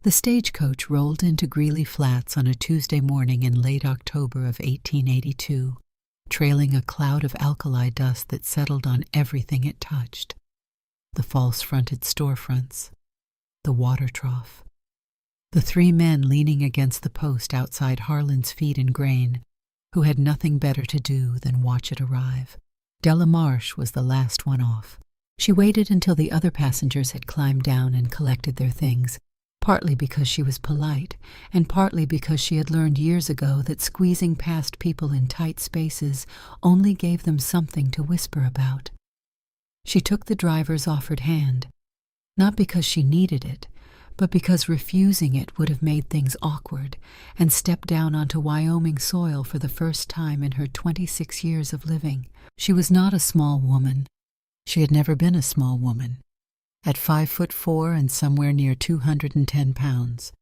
The stagecoach rolled into Greeley Flats on a Tuesday morning in late October of 1882, trailing a cloud of alkali dust that settled on everything it touched. The false-fronted storefronts, the water trough, the three men leaning against the post outside Harlan's Feed and Grain, who had nothing better to do than watch it arrive. Della Marsh was the last one off. She waited until the other passengers had climbed down and collected their things, partly because she was polite, and partly because she had learned years ago that squeezing past people in tight spaces only gave them something to whisper about. She took the driver's offered hand, not because she needed it, but because refusing it would have made things awkward, and stepped down onto Wyoming soil for the first time in her 26 years of living. She was not a small woman. She had never been a small woman. At 5'4" and somewhere near 210 pounds,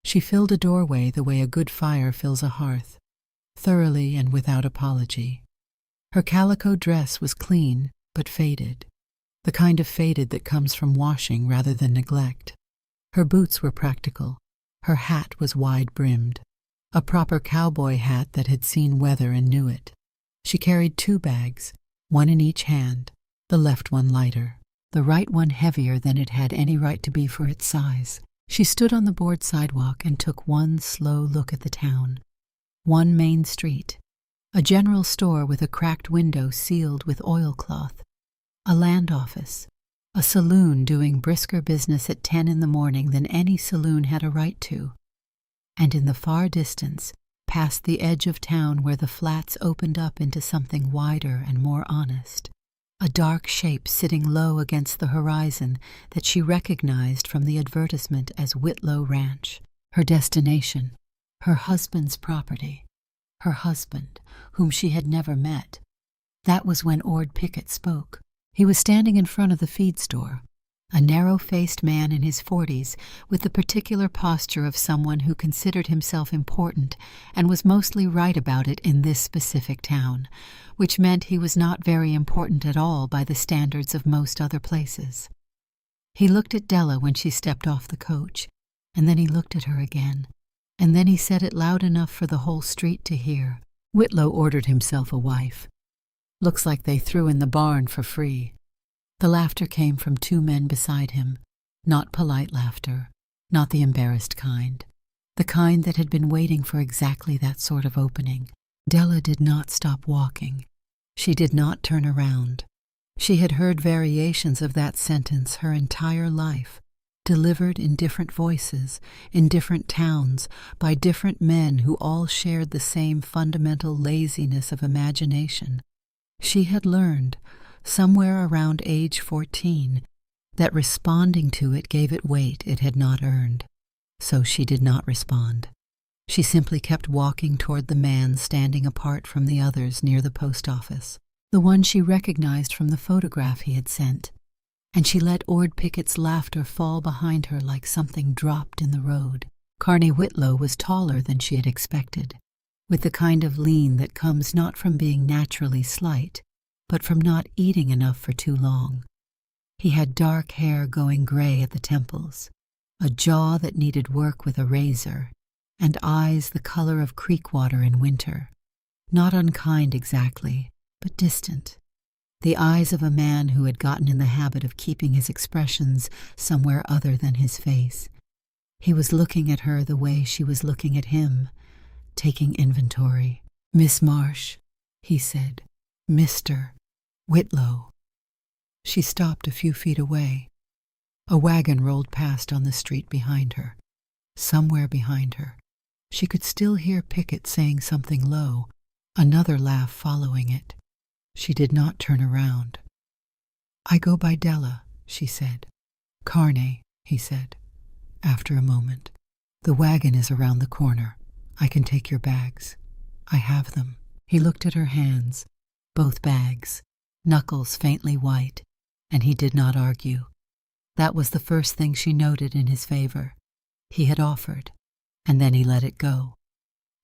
she filled a doorway the way a good fire fills a hearth, thoroughly and without apology. Her calico dress was clean but faded, the kind of faded that comes from washing rather than neglect. Her boots were practical. Her hat was wide-brimmed, a proper cowboy hat that had seen weather and knew it. She carried 2 bags, one in each hand, the left one lighter, the right one heavier than it had any right to be for its size. She stood on the board sidewalk and took one slow look at the town. One main street, a general store with a cracked window sealed with oilcloth, a land office, a saloon doing brisker business at 10 in the morning than any saloon had a right to, and in the far distance, past the edge of town where the flats opened up into something wider and more honest, a dark shape sitting low against the horizon that she recognized from the advertisement as Whitlow Ranch, her destination, her husband's property, her husband, whom she had never met. That was when Ord Pickett spoke. He was standing in front of the feed store, a narrow-faced man in his 40s with the particular posture of someone who considered himself important and was mostly right about it in this specific town, which meant he was not very important at all by the standards of most other places. He looked at Della when she stepped off the coach, and then he looked at her again, and then he said it loud enough for the whole street to hear. Whitlow ordered himself a wife. Looks like they threw in the barn for free. The laughter came from 2 men beside him, not polite laughter, not the embarrassed kind, the kind that had been waiting for exactly that sort of opening. Della did not stop walking. She did not turn around. She had heard variations of that sentence her entire life, delivered in different voices, in different towns, by different men who all shared the same fundamental laziness of imagination. She had learned, somewhere around age 14, that responding to it gave it weight it had not earned. So she did not respond. She simply kept walking toward the man standing apart from the others near the post office, the one she recognized from the photograph he had sent, and she let Ord Pickett's laughter fall behind her like something dropped in the road. Carney Whitlow was taller than she had expected, with the kind of lean that comes not from being naturally slight, but from not eating enough for too long. He had dark hair going gray at the temples, a jaw that needed work with a razor, and eyes the color of creek water in winter. Not unkind exactly, but distant. The eyes of a man who had gotten in the habit of keeping his expressions somewhere other than his face. He was looking at her the way she was looking at him, taking inventory. "Miss Marsh," he said. "Mr. Whitlow." She stopped a few feet away. A wagon rolled past on the street behind her. Somewhere behind her, she could still hear Pickett saying something low, another laugh following it. She did not turn around. "I go by Della," she said. "Carney," he said, after a moment. "The wagon is around the corner. I can take your bags. I have them." He looked at her hands, both bags, knuckles faintly white, and he did not argue. That was the first thing she noted in his favor. He had offered, and then he let it go.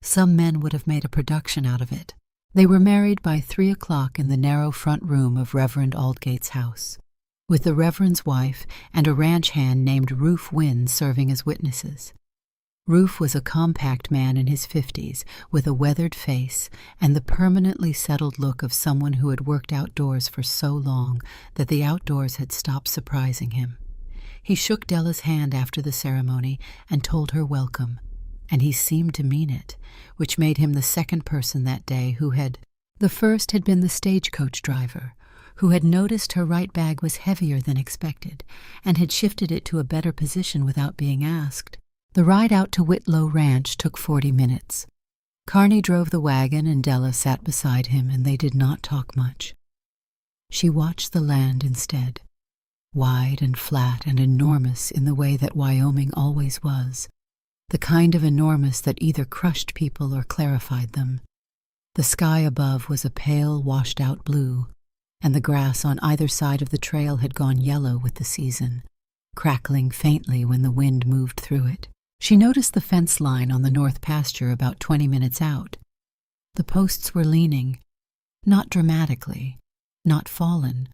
Some men would have made a production out of it. They were married by 3 o'clock in the narrow front room of Reverend Aldgate's house. with the Reverend's wife and a ranch hand named Roof Wynn serving as witnesses. Roof was a compact man in his 50s with a weathered face and the permanently settled look of someone who had worked outdoors for so long that the outdoors had stopped surprising him. He shook Della's hand after the ceremony and told her welcome, and he seemed to mean it, which made him the second person that day who had. The first had been the stagecoach driver, who had noticed her right bag was heavier than expected and had shifted it to a better position without being asked. The ride out to Whitlow Ranch took 40 minutes. Carney drove the wagon and Della sat beside him, and they did not talk much. She watched the land instead, wide and flat and enormous in the way that Wyoming always was, the kind of enormous that either crushed people or clarified them. The sky above was a pale, washed-out blue, and the grass on either side of the trail had gone yellow with the season, crackling faintly when the wind moved through it. She noticed the fence line on the north pasture about 20 minutes out. The posts were leaning, not dramatically, not fallen,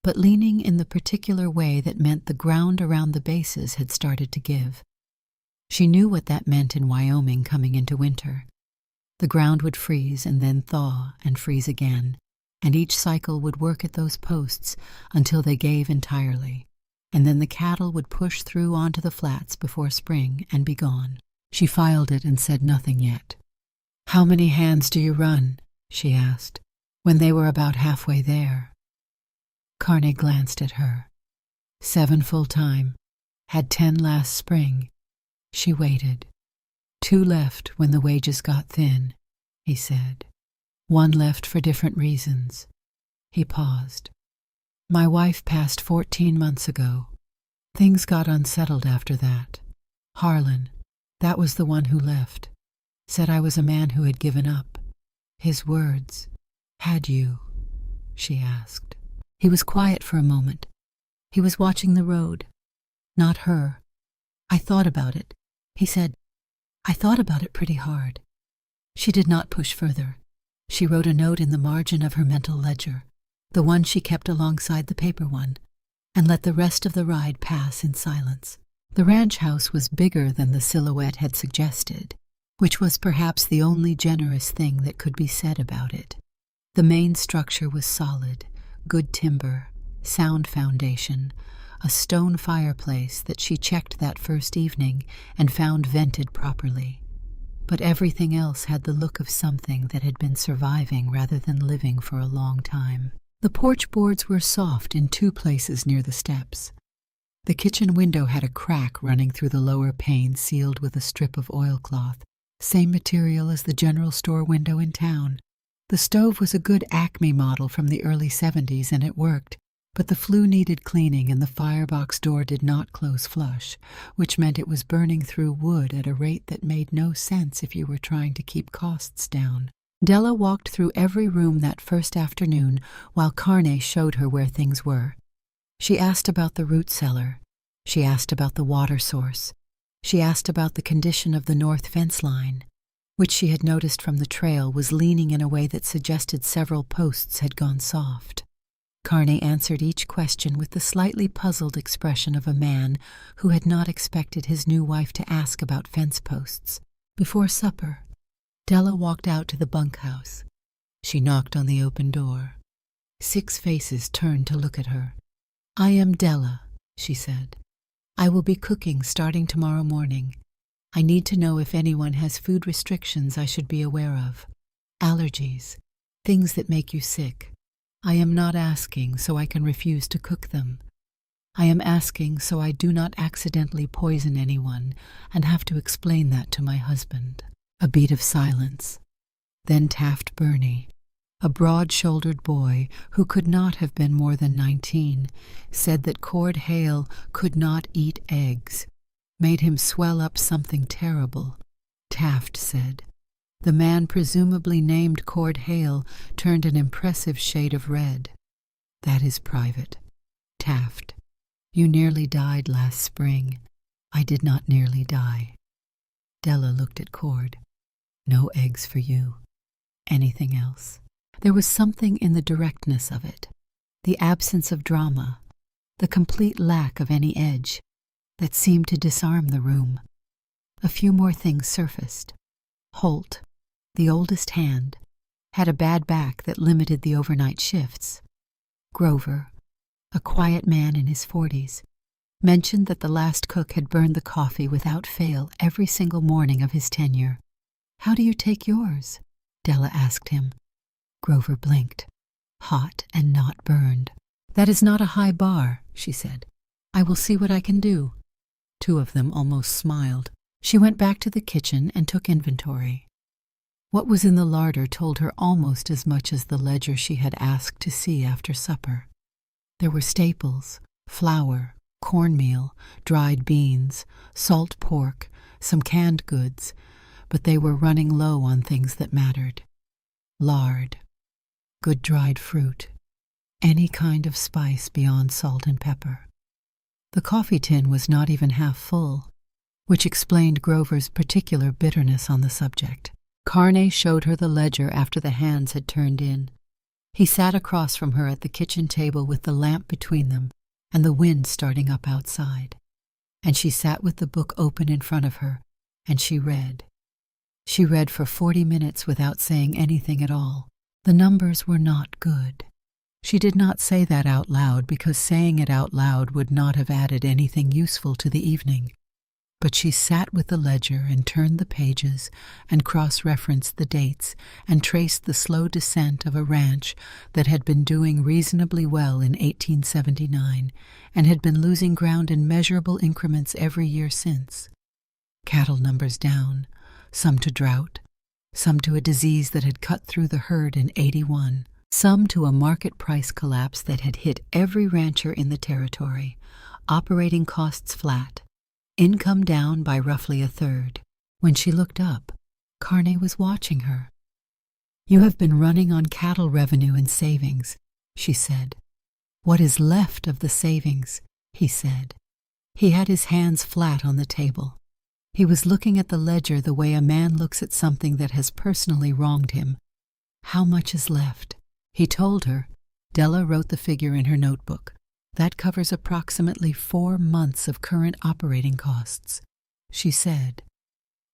but leaning in the particular way that meant the ground around the bases had started to give. She knew what that meant in Wyoming coming into winter. The ground would freeze and then thaw and freeze again, and each cycle would work at those posts until they gave entirely, and then the cattle would push through onto the flats before spring and be gone. She filed it and said nothing yet. "How many hands do you run?" she asked, when they were about halfway there. Carney glanced at her. 7 full-time, had 10 last spring. She waited. 2 left when the wages got thin, he said. 1 left for different reasons. He paused. My wife passed 14 months ago. Things got unsettled after that. Harlan, that was the one who left, said I was a man who had given up. His words. Had you? She asked. He was quiet for a moment. He was watching the road. Not her. I thought about it. He said, I thought about it pretty hard. She did not push further. She wrote a note in the margin of her mental ledger, the one she kept alongside the paper one, and let the rest of the ride pass in silence. The ranch house was bigger than the silhouette had suggested, which was perhaps the only generous thing that could be said about it. The main structure was solid, good timber, sound foundation, a stone fireplace that she checked that first evening and found vented properly. But everything else had the look of something that had been surviving rather than living for a long time. The porch boards were soft in 2 places near the steps. The kitchen window had a crack running through the lower pane sealed with a strip of oilcloth, same material as the general store window in town. The stove was a good Acme model from the early 70s and it worked, but the flue needed cleaning and the firebox door did not close flush, which meant it was burning through wood at a rate that made no sense if you were trying to keep costs down. Della walked through every room that first afternoon while Carney showed her where things were. She asked about the root cellar. She asked about the water source. She asked about the condition of the north fence line, which she had noticed from the trail was leaning in a way that suggested several posts had gone soft. Carney answered each question with the slightly puzzled expression of a man who had not expected his new wife to ask about fence posts. Before supper, Della walked out to the bunkhouse. She knocked on the open door. 6 faces turned to look at her. I am Della, she said. I will be cooking starting tomorrow morning. I need to know if anyone has food restrictions I should be aware of. Allergies, things that make you sick. I am not asking so I can refuse to cook them. I am asking so I do not accidentally poison anyone and have to explain that to my husband. A beat of silence. Then Taft Burney, a broad-shouldered boy who could not have been more than 19, said that Cord Hale could not eat eggs, made him swell up something terrible. Taft said. The man presumably named Cord Hale turned an impressive shade of red. That is private. Taft, you nearly died last spring. I did not nearly die. Della looked at Cord. No eggs for you. Anything else? There was something in the directness of it, the absence of drama, the complete lack of any edge that seemed to disarm the room. A few more things surfaced. Holt, the oldest hand, had a bad back that limited the overnight shifts. Grover, a quiet man in his 40s, mentioned that the last cook had burned the coffee without fail every single morning of his tenure. "How do you take yours?" Della asked him. Grover blinked. "Hot and not burned." "That is not a high bar," she said. "I will see what I can do." Two of them almost smiled. She went back to the kitchen and took inventory. What was in the larder told her almost as much as the ledger she had asked to see after supper. There were staples, flour, cornmeal, dried beans, salt pork, some canned goods, but they were running low on things that mattered. Lard, good dried fruit, any kind of spice beyond salt and pepper. The coffee tin was not even half full, which explained Grover's particular bitterness on the subject. Carney showed her the ledger after the hands had turned in. He sat across from her at the kitchen table with the lamp between them and the wind starting up outside. And she sat with the book open in front of her, and she read. She read for 40 minutes without saying anything at all. The numbers were not good. She did not say that out loud because saying it out loud would not have added anything useful to the evening. But she sat with the ledger and turned the pages and cross-referenced the dates and traced the slow descent of a ranch that had been doing reasonably well in 1879 and had been losing ground in measurable increments every year since. Cattle numbers down, some to drought, some to a disease that had cut through the herd in 81, some to a market price collapse that had hit every rancher in the territory, operating costs flat, income down by roughly a third. When she looked up, Carney was watching her. "You have been running on cattle revenue and savings," she said. "What is left of the savings?" he said. He had his hands flat on the table. He was looking at the ledger the way a man looks at something that has personally wronged him. "How much is left?" He told her. Della wrote the figure in her notebook. "That covers approximately 4 months of current operating costs," she said.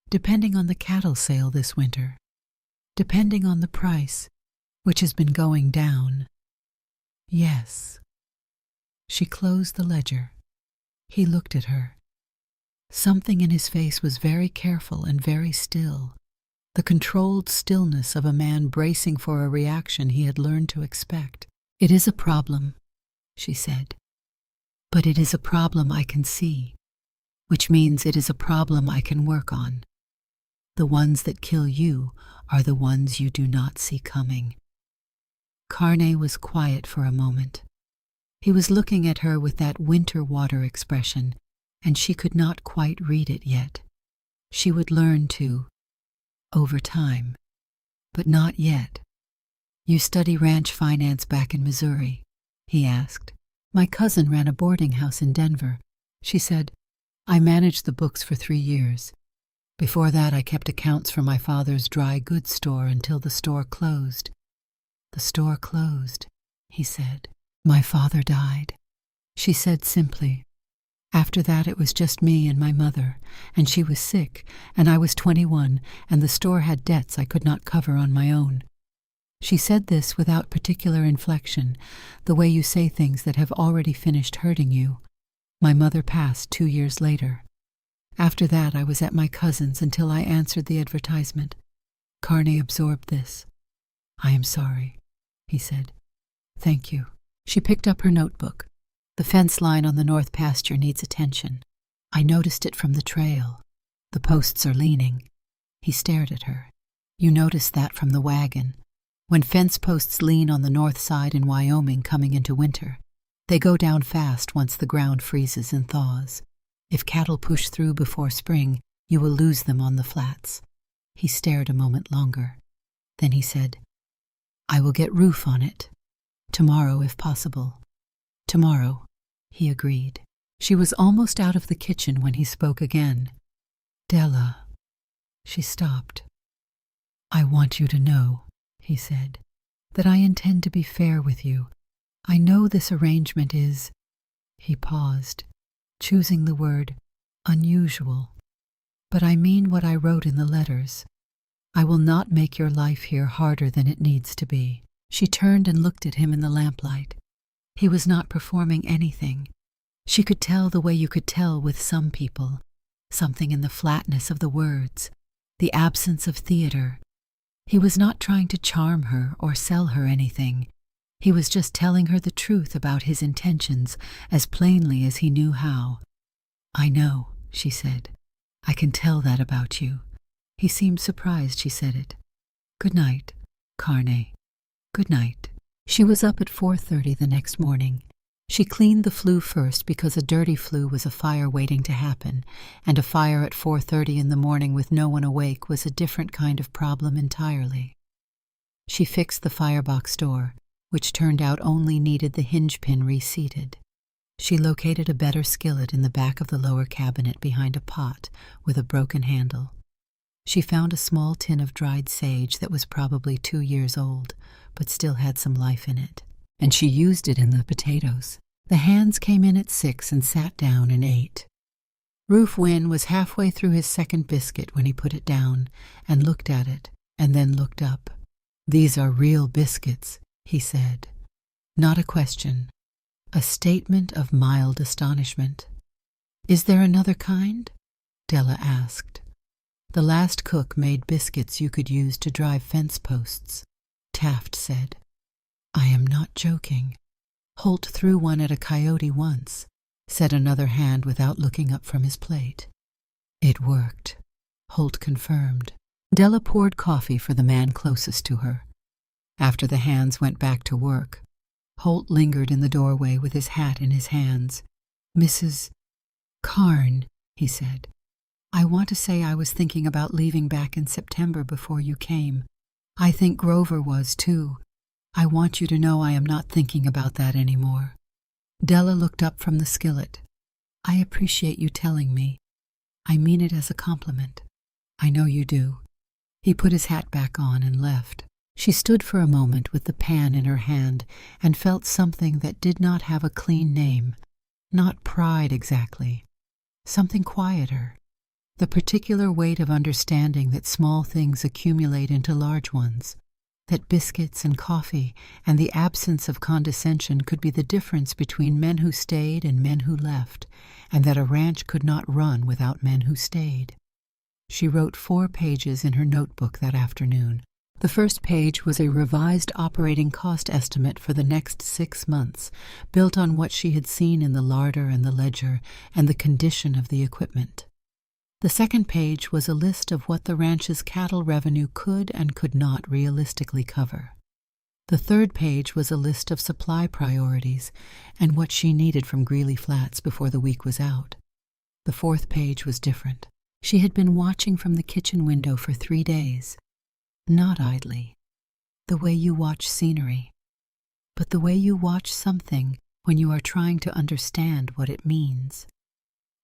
"Depending on the cattle sale this winter. Depending on the price, which has been going down." "Yes." She closed the ledger. He looked at her. Something in his face was very careful and very still, the controlled stillness of a man bracing for a reaction he had learned to expect. "It is a problem," she said. "But it is a problem I can see, which means it is a problem I can work on. The ones that kill you are the ones you do not see coming." Carney was quiet for a moment. He was looking at her with that winter water expression, and she could not quite read it yet. She would learn to, over time, but not yet. "You study ranch finance back in Missouri?" he asked. "My cousin ran a boarding house in Denver," she said. "I managed the books for 3 years. Before that, I kept accounts for my father's dry goods store until the store closed." "The store closed," he said. "My father died," she said simply. "After that, it was just me and my mother, and she was sick, and I was 21, and the store had debts I could not cover on my own." She said this without particular inflection, the way you say things that have already finished hurting you. "My mother passed 2 years later. After that, I was at my cousin's until I answered the advertisement." Carney absorbed this. "I am sorry," he said. "Thank you." She picked up her notebook. "The fence line on the north pasture needs attention. I noticed it from the trail. The posts are leaning." He stared at her. "You noticed that from the wagon. When fence posts lean on the north side in Wyoming coming into winter, they go down fast once the ground freezes and thaws. If cattle push through before spring, you will lose them on the flats." He stared a moment longer. Then he said, "I will get roof on it. Tomorrow, if possible." "Tomorrow," he agreed. She was almost out of the kitchen when he spoke again. "Della." She stopped. "I want you to know," he said, "that I intend to be fair with you. I know this arrangement is—" He paused, choosing the word unusual. But I mean what I wrote in the letters. I will not make your life here harder than it needs to be. She turned and looked at him in the lamplight. He was not performing anything. She could tell the way you could tell with some people, something in the flatness of the words, the absence of theater. He was not trying to charm her or sell her anything. He was just telling her the truth about his intentions as plainly as he knew how. I know, she said. I can tell that about you. He seemed surprised she said it. Good night, Carne. Good night. She was up at 4:30 the next morning. She cleaned the flue first because a dirty flue was a fire waiting to happen, and a fire at 4:30 in the morning with no one awake was a different kind of problem entirely. She fixed the firebox door, which turned out only needed the hinge pin reseated. She located a better skillet in the back of the lower cabinet behind a pot with a broken handle. She found a small tin of dried sage that was probably 2 years old, but still had some life in it, and she used it in the potatoes. The hands came in at 6 and sat down and ate. Roof Wynn was halfway through his second biscuit when he put it down and looked at it, and then looked up. These are real biscuits, he said. Not a question. A statement of mild astonishment. Is there another kind? Della asked. The last cook made biscuits you could use to drive fence posts, Taft said. I am not joking. Holt threw one at a coyote once, said another hand without looking up from his plate. It worked, Holt confirmed. Della poured coffee for the man closest to her. After the hands went back to work, Holt lingered in the doorway with his hat in his hands. Mrs. Carne, he said. I want to say I was thinking about leaving back in September before you came. I think Grover was, too. I want you to know I am not thinking about that anymore. Della looked up from the skillet. I appreciate you telling me. I mean it as a compliment. I know you do. He put his hat back on and left. She stood for a moment with the pan in her hand and felt something that did not have a clean name. Not pride exactly. Something quieter. The particular weight of understanding that small things accumulate into large ones, that biscuits and coffee and the absence of condescension could be the difference between men who stayed and men who left, and that a ranch could not run without men who stayed. She wrote 4 pages in her notebook that afternoon. The first page was a revised operating cost estimate for the next 6 months, built on what she had seen in the larder and the ledger and the condition of the equipment. The second page was a list of what the ranch's cattle revenue could and could not realistically cover. The third page was a list of supply priorities and what she needed from Greeley Flats before the week was out. The fourth page was different. She had been watching from the kitchen window for 3 days. Not idly, the way you watch scenery, but the way you watch something when you are trying to understand what it means.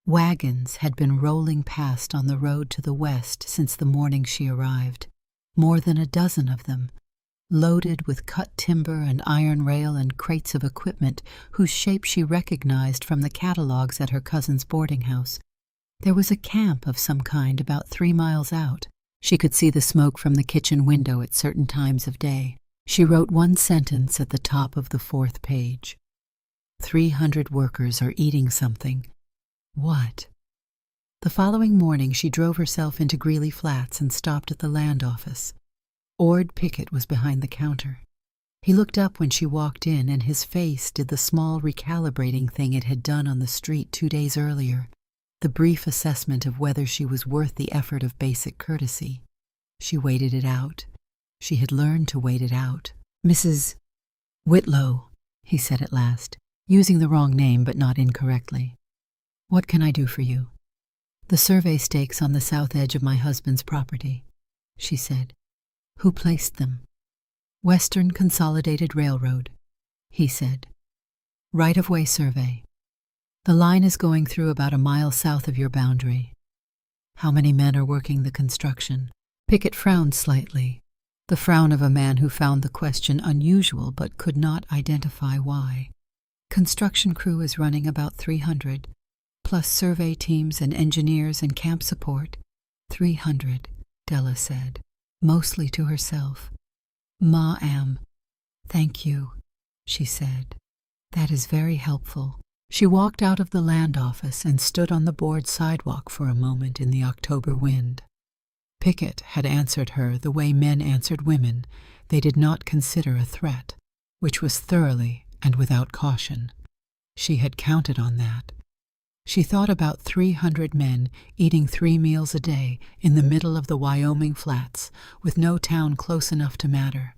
Wagons had been rolling past on the road to the west since the morning she arrived, more than a dozen of them, loaded with cut timber and iron rail and crates of equipment whose shape she recognized from the catalogs at her cousin's boarding house. There was a camp of some kind about 3 miles out. She could see the smoke from the kitchen window at certain times of day. She wrote 1 sentence at the top of the 4th page. 300 workers are eating something. What? The following morning she drove herself into Greeley Flats and stopped at the land office. Ord Pickett was behind the counter. He looked up when she walked in, and his face did the small recalibrating thing it had done on the street 2 days earlier, the brief assessment of whether she was worth the effort of basic courtesy. She waited it out. She had learned to wait it out. Mrs. Whitlow, he said at last, using the wrong name but not incorrectly. What can I do for you? The survey stakes on the south edge of my husband's property, she said. Who placed them? Western Consolidated Railroad, he said. Right-of-way survey. The line is going through about a mile south of your boundary. How many men are working the construction? Pickett frowned slightly, the frown of a man who found the question unusual but could not identify why. Construction crew is running about 300, plus survey teams and engineers and camp support. 300, Della said, mostly to herself. Ma-am. Thank you, she said. That is very helpful. She walked out of the land office and stood on the board sidewalk for a moment in the October wind. Pickett had answered her the way men answered women. They did not consider a threat, which was thoroughly and without caution. She had counted on that. She thought about 300 men eating 3 meals a day in the middle of the Wyoming flats, with no town close enough to matter.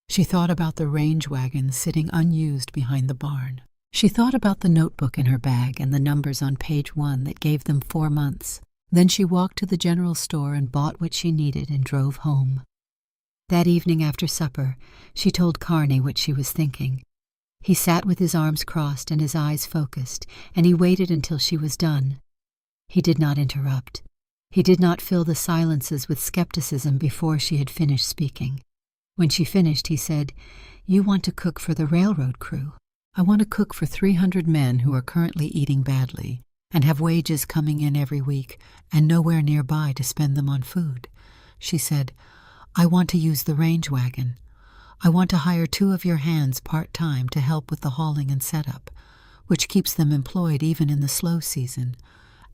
She thought about the range wagon sitting unused behind the barn. She thought about the notebook in her bag and the numbers on page 1 that gave them 4 months. Then she walked to the general store and bought what she needed and drove home. That evening after supper, she told Carney what she was thinking. He sat with his arms crossed and his eyes focused, and he waited until she was done. He did not interrupt. He did not fill the silences with skepticism before she had finished speaking. When she finished, he said, "You want to cook for the railroad crew. I want to cook for 300 men who are currently eating badly and have wages coming in every week and nowhere nearby to spend them on food." She said, "I want to use the range wagon. I want to hire 2 of your hands part-time to help with the hauling and setup, which keeps them employed even in the slow season.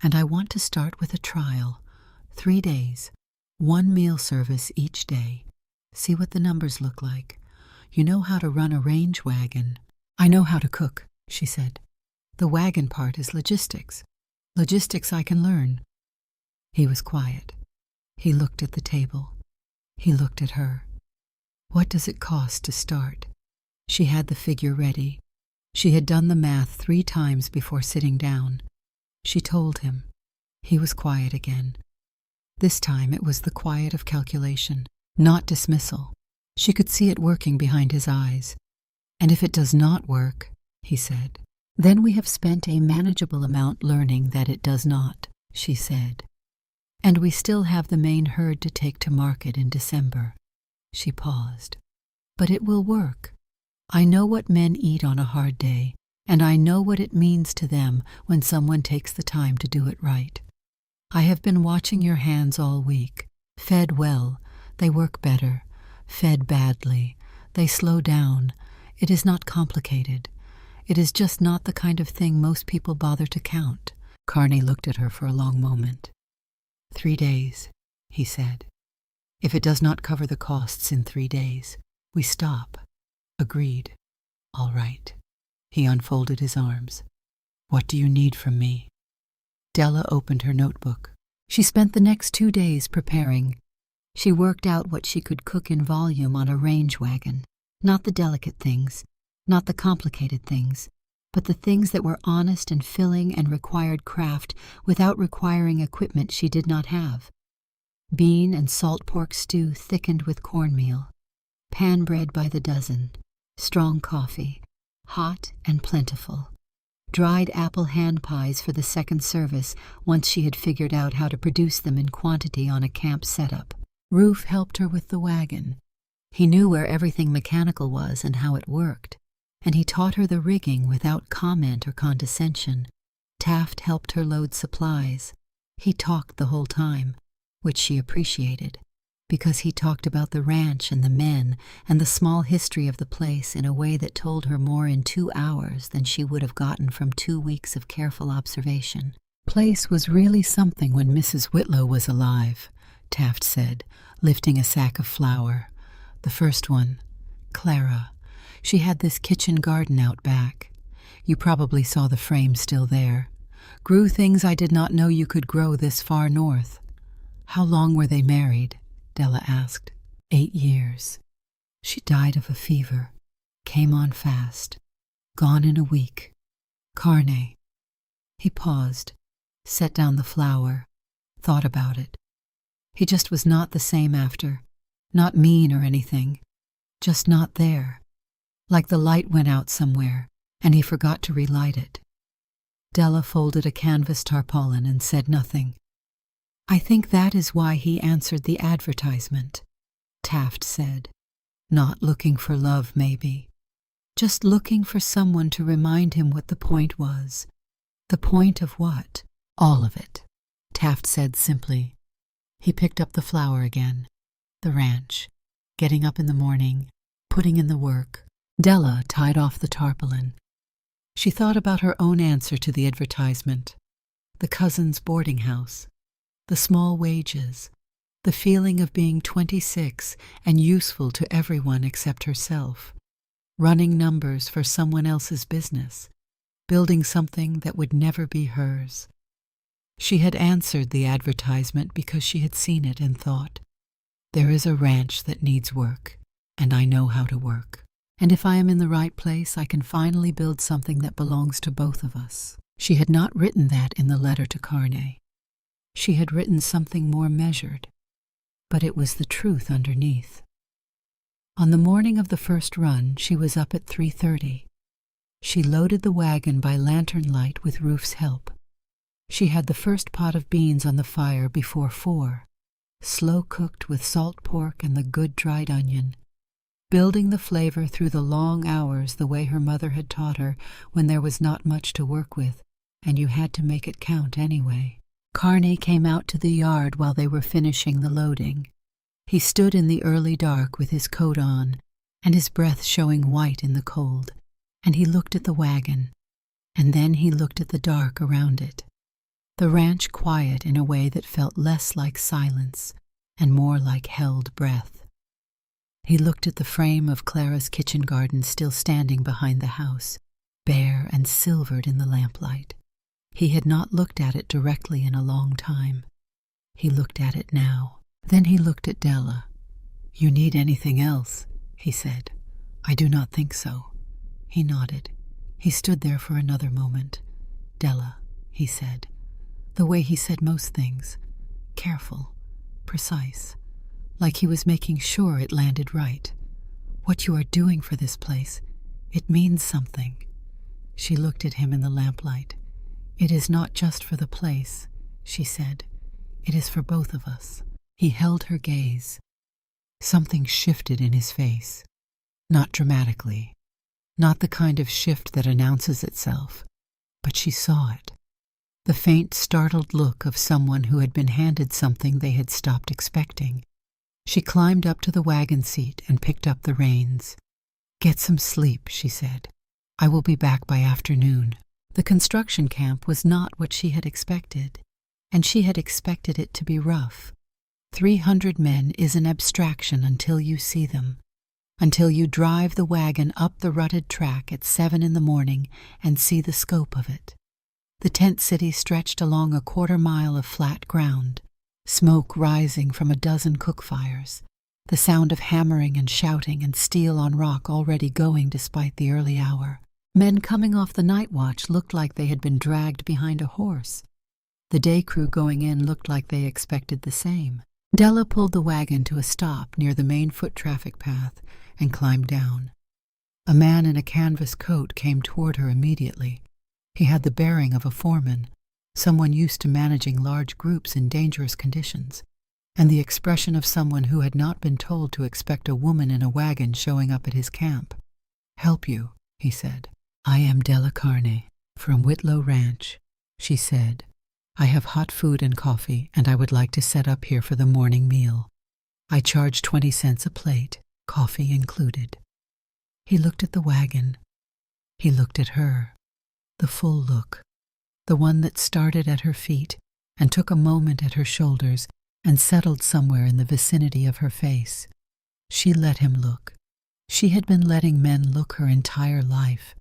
And I want to start with a trial. 3 days, 1 meal service each day. See what the numbers look like. You know how to run a range wagon." "I know how to cook," she said. "The wagon part is logistics. Logistics I can learn." He was quiet. He looked at the table. He looked at her. What does it cost to start? She had the figure ready. She had done the math 3 times before sitting down. She told him. He was quiet again. This time it was the quiet of calculation, not dismissal. She could see it working behind his eyes. "And if it does not work," he said, "then we have spent a manageable amount learning that it does not," she said. "And we still have the main herd to take to market in December." She paused. "But it will work. I know what men eat on a hard day, and I know what it means to them when someone takes the time to do it right. I have been watching your hands all week. Fed well, they work better. Fed badly, they slow down. It is not complicated. It is just not the kind of thing most people bother to count." Carney looked at her for a long moment. 3 days, he said. "If it does not cover the costs in 3 days, we stop." Agreed. "All right." He unfolded his arms. "What do you need from me?" Della opened her notebook. She spent the next 2 days preparing. She worked out what she could cook in volume on a range wagon. Not the delicate things, not the complicated things, but the things that were honest and filling and required craft without requiring equipment she did not have. Bean and salt pork stew thickened with cornmeal, pan bread by the dozen, strong coffee, hot and plentiful, dried apple hand pies for the second service once she had figured out how to produce them in quantity on a camp setup. Roof helped her with the wagon. He knew where everything mechanical was and how it worked, and he taught her the rigging without comment or condescension. Taft helped her load supplies. He talked the whole time, which she appreciated, because he talked about the ranch and the men and the small history of the place in a way that told her more in 2 hours than she would have gotten from 2 weeks of careful observation. Place was really something when Mrs. Whitlow was alive, Taft said, lifting a sack of flour. The first one, Clara. She had this kitchen garden out back. You probably saw the frame still there. Grew things I did not know you could grow this far north. How long were they married? Della asked. 8 years. She died of a fever. Came on fast. Gone in a week. Carne. He paused, set down the flour, thought about it. He just was not the same after. Not mean or anything. Just not there. Like the light went out somewhere, and he forgot to relight it. Della folded a canvas tarpaulin and said nothing. "I think that is why he answered the advertisement," Taft said. "Not looking for love, maybe." just looking for someone to remind him what the point was. The point of what? All of it, Taft said simply. He picked up the flower again. The ranch. Getting up in the morning. Putting in the work. Della tied off the tarpaulin. She thought about her own answer to the advertisement. The cousin's boarding house. The small wages. The feeling of being 26 and useful to everyone except herself. Running numbers for someone else's business. Building something that would never be hers. She had answered the advertisement because she had seen it and thought, there is a ranch that needs work, and I know how to work. And if I am in the right place, I can finally build something that belongs to both of us. She had not written that in the letter to Carney. She had written something more measured, but it was the truth underneath. On the morning of the first run, she was up at 3:30. She loaded the wagon by lantern light with Rufe's help. She had the first pot of beans on the fire before 4, slow-cooked with salt pork and the good dried onion, building the flavor through the long hours the way her mother had taught her when there was not much to work with, and you had to make it count anyway. Carney came out to the yard while they were finishing the loading. He stood in the early dark with his coat on, and his breath showing white in the cold, and he looked at the wagon, and then he looked at the dark around it. The ranch quiet in a way that felt less like silence and more like held breath. He looked at the frame of Clara's kitchen garden still standing behind the house, bare and silvered in the lamplight. He had not looked at it directly in a long time. He looked at it now. Then he looked at Della. "You need anything else?" he said. "I do not think so." He nodded. He stood there for another moment. "Della," he said. The way he said most things. Careful. Precise. Like he was making sure it landed right. "What you are doing for this place, it means something." She looked at him in the lamplight. "It is not just for the place," she said. "It is for both of us." He held her gaze. Something shifted in his face. Not dramatically. Not the kind of shift that announces itself. But she saw it. The faint, startled look of someone who had been handed something they had stopped expecting. She climbed up to the wagon seat and picked up the reins. "Get some sleep," she said. "I will be back by afternoon." The construction camp was not what she had expected, and she had expected it to be rough. 300 men is an abstraction until you see them, until you drive the wagon up the rutted track at 7 in the morning and see the scope of it. The tent city stretched along a 1/4 mile of flat ground, smoke rising from a dozen cook fires, the sound of hammering and shouting and steel on rock already going despite the early hour. Men coming off the night watch looked like they had been dragged behind a horse. The day crew going in looked like they expected the same. Della pulled the wagon to a stop near the main foot traffic path and climbed down. A man in a canvas coat came toward her immediately. He had the bearing of a foreman, someone used to managing large groups in dangerous conditions, and the expression of someone who had not been told to expect a woman in a wagon showing up at his camp. "Help you," he said. "I am Della Carney, from Whitlow Ranch," she said. "I have hot food and coffee, and I would like to set up here for the morning meal. I charge 20 cents a plate, coffee included." He looked at the wagon. He looked at her. The full look, the one that started at her feet and took a moment at her shoulders and settled somewhere in the vicinity of her face. She let him look. She had been letting men look her entire life.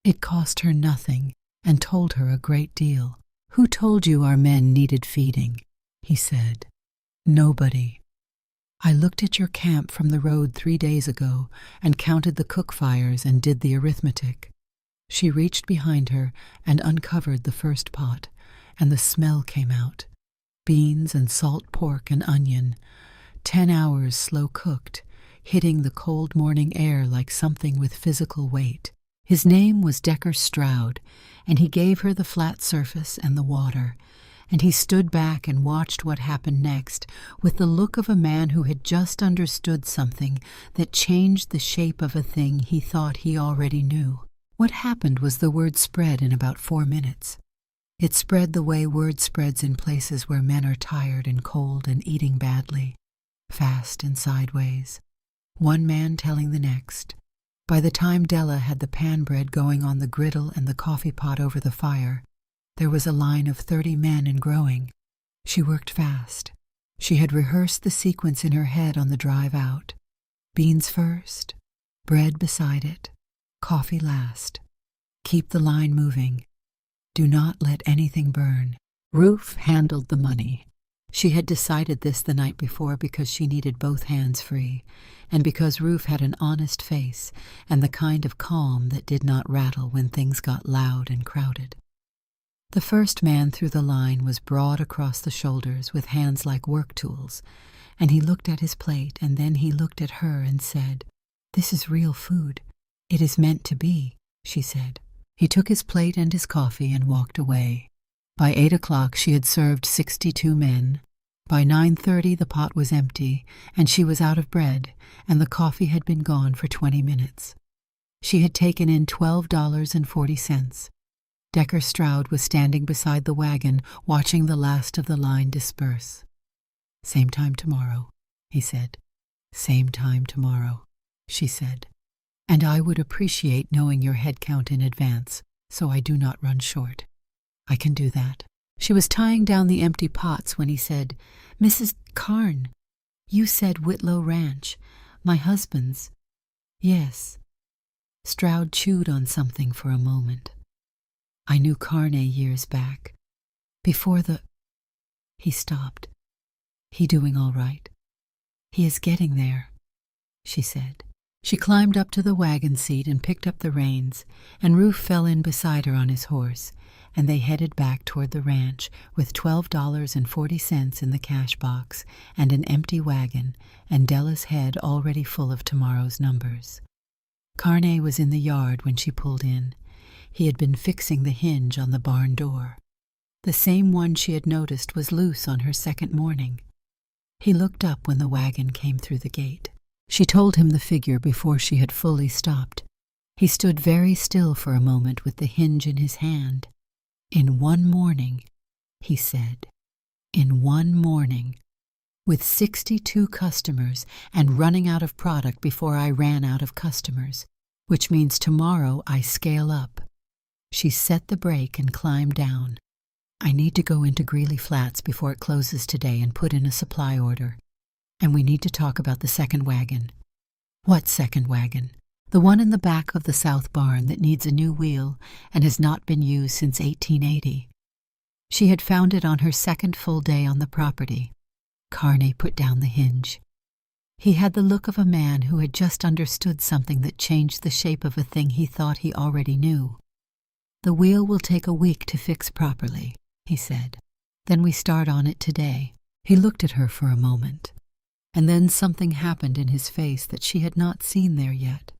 It cost her nothing and told her a great deal. "Who told you our men needed feeding?" he said. "Nobody. I looked at your camp from the road 3 days ago and counted the cook fires and did the arithmetic." She reached behind her and uncovered the first pot, and the smell came out. Beans and salt pork and onion, 10 hours slow cooked, hitting the cold morning air like something with physical weight. His name was Decker Stroud, and he gave her the flat surface and the water, and he stood back and watched what happened next with the look of a man who had just understood something that changed the shape of a thing he thought he already knew. What happened was the word spread in about 4 minutes. It spread the way word spreads in places where men are tired and cold and eating badly, fast and sideways, one man telling the next. By the time Della had the pan bread going on the griddle and the coffee pot over the fire, there was a line of 30 men and growing. She worked fast. She had rehearsed the sequence in her head on the drive out. Beans first, bread beside it, coffee last. Keep the line moving. Do not let anything burn. Ruth handled the money. She had decided this the night before because she needed both hands free, and because Ruth had an honest face and the kind of calm that did not rattle when things got loud and crowded. The first man through the line was broad across the shoulders with hands like work tools, and he looked at his plate and then he looked at her and said, "This is real food. It is meant to be," she said. He took his plate and his coffee and walked away. By 8 o'clock she had served 62 men. By 9:30 the pot was empty, and she was out of bread, and the coffee had been gone for 20 minutes. She had taken in $12.40. Decker Stroud was standing beside the wagon, watching the last of the line disperse. "Same time tomorrow," he said. "Same time tomorrow," she said. "And I would appreciate knowing your head count in advance, so I do not run short." "I can do that." She was tying down the empty pots when he said, "Mrs. Carn, you said Whitlow Ranch. My husband's." "Yes." Stroud chewed on something for a moment. "I knew Carney years back. Before the—" He stopped. "He doing all right?" "He is getting there," she said. She climbed up to the wagon seat and picked up the reins, and Ruth fell in beside her on his horse, and they headed back toward the ranch with $12.40 in the cash box and an empty wagon and Della's head already full of tomorrow's numbers. Carney was in the yard when she pulled in. He had been fixing the hinge on the barn door. The same one she had noticed was loose on her second morning. He looked up when the wagon came through the gate. She told him the figure before she had fully stopped. He stood very still for a moment with the hinge in his hand. "In one morning," he said, "in one morning, with 62 customers and running out of product before I ran out of customers, which means tomorrow I scale up." She set the brake and climbed down. "I need to go into Greeley Flats before it closes today and put in a supply order. And we need to talk about the second wagon." "What second wagon?" "The one in the back of the south barn that needs a new wheel and has not been used since 1880. She had found it on her second full day on the property. Carney put down the hinge. He had the look of a man who had just understood something that changed the shape of a thing he thought he already knew. "The wheel will take a week to fix properly," he said. "Then we start on it today." He looked at her for a moment, and then something happened in his face that she had not seen there yet.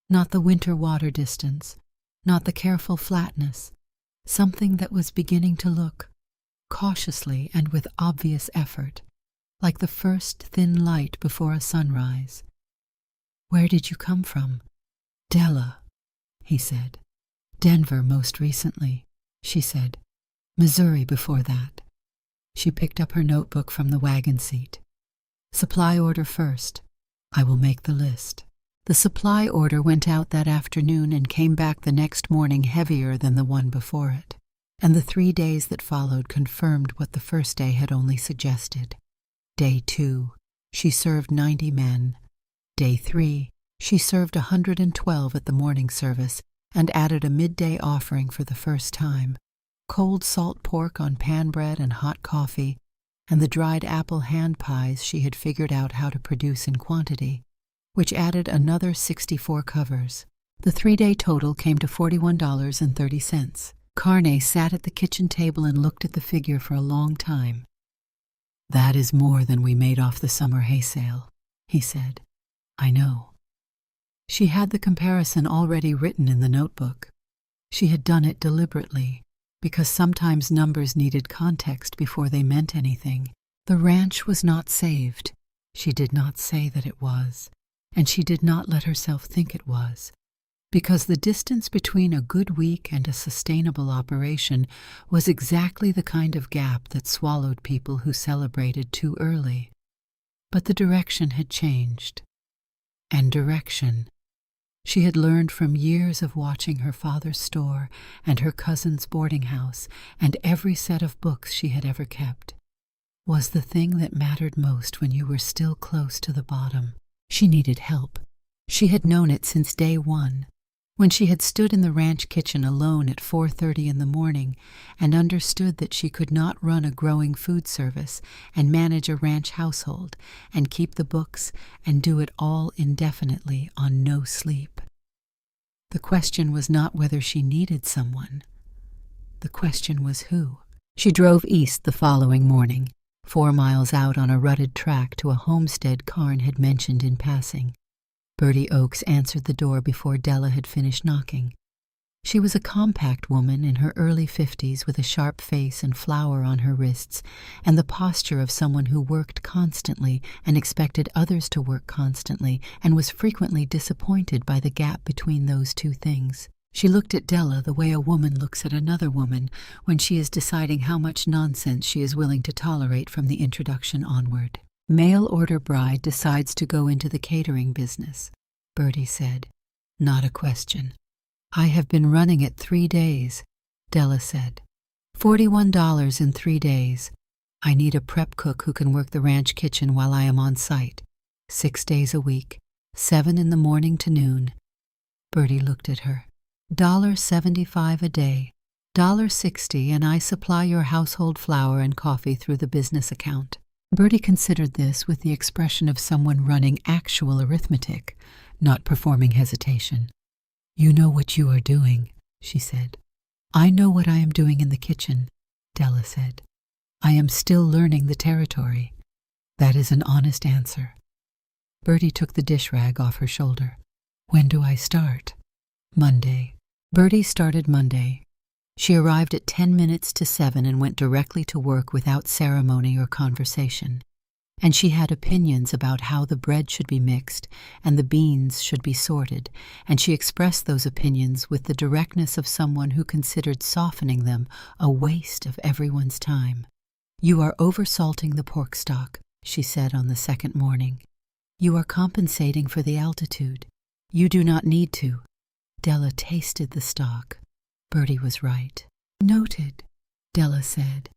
Not the winter water distance, not the careful flatness, something that was beginning to look, cautiously and with obvious effort, like the first thin light before a sunrise. "Where did you come from?" "Della," he said. "Denver most recently," she said. "Missouri before that." She picked up her notebook from the wagon seat. "Supply order first. I will make the list." The supply order went out that afternoon and came back the next morning heavier than the one before it, and the 3 days that followed confirmed what the first day had only suggested. Day 2, she served 90 men. Day 3, she served 112 at the morning service and added a midday offering for the first time, cold salt pork on pan bread and hot coffee, and the dried apple hand pies she had figured out how to produce in quantity, which added another 64 covers. The 3-day total came to $41.30. Carney sat at the kitchen table and looked at the figure for a long time. "That is more than we made off the summer hay sale," he said. "I know." She had the comparison already written in the notebook. She had done it deliberately, because sometimes numbers needed context before they meant anything. The ranch was not saved. She did not say that it was, and she did not let herself think it was, because the distance between a good week and a sustainable operation was exactly the kind of gap that swallowed people who celebrated too early. But the direction had changed. And direction. She had learned from years of watching her father's store and her cousin's boarding house and every set of books she had ever kept, was the thing that mattered most when you were still close to the bottom. She needed help. She had known it since day one, when she had stood in the ranch kitchen alone at 4:30 in the morning and understood that she could not run a growing food service and manage a ranch household and keep the books and do it all indefinitely on no sleep. The question was not whether she needed someone. The question was who. She drove east the following morning, 4 miles out on a rutted track to a homestead Karn had mentioned in passing. Bertie Oakes answered the door before Della had finished knocking. She was a compact woman in her early 50s with a sharp face and flour on her wrists and the posture of someone who worked constantly and expected others to work constantly and was frequently disappointed by the gap between those two things. She looked at Della the way a woman looks at another woman when she is deciding how much nonsense she is willing to tolerate from the introduction onward. Mail-order bride decides to go into the catering business, Bertie said. Not a question. I have been running it 3 days, Della said. $41 in 3 days. I need a prep cook who can work the ranch kitchen while I am on site. 6 days a week, 7 in the morning to noon. Bertie looked at her. $1.75 a day, $1.60, and I supply your household flour and coffee through the business account. Bertie considered this with the expression of someone running actual arithmetic, not performing hesitation. You know what you are doing, she said. I know what I am doing in the kitchen, Della said. I am still learning the territory. That is an honest answer. Bertie took the dish rag off her shoulder. When do I start? Monday. Bertie started Monday. She arrived at 10 minutes to 7 and went directly to work without ceremony or conversation. And she had opinions about how the bread should be mixed and the beans should be sorted, and she expressed those opinions with the directness of someone who considered softening them a waste of everyone's time. You are oversalting the pork stock, she said on the second morning. You are compensating for the altitude. You do not need to. Della tasted the stock. Bertie was right. Noted, Della said.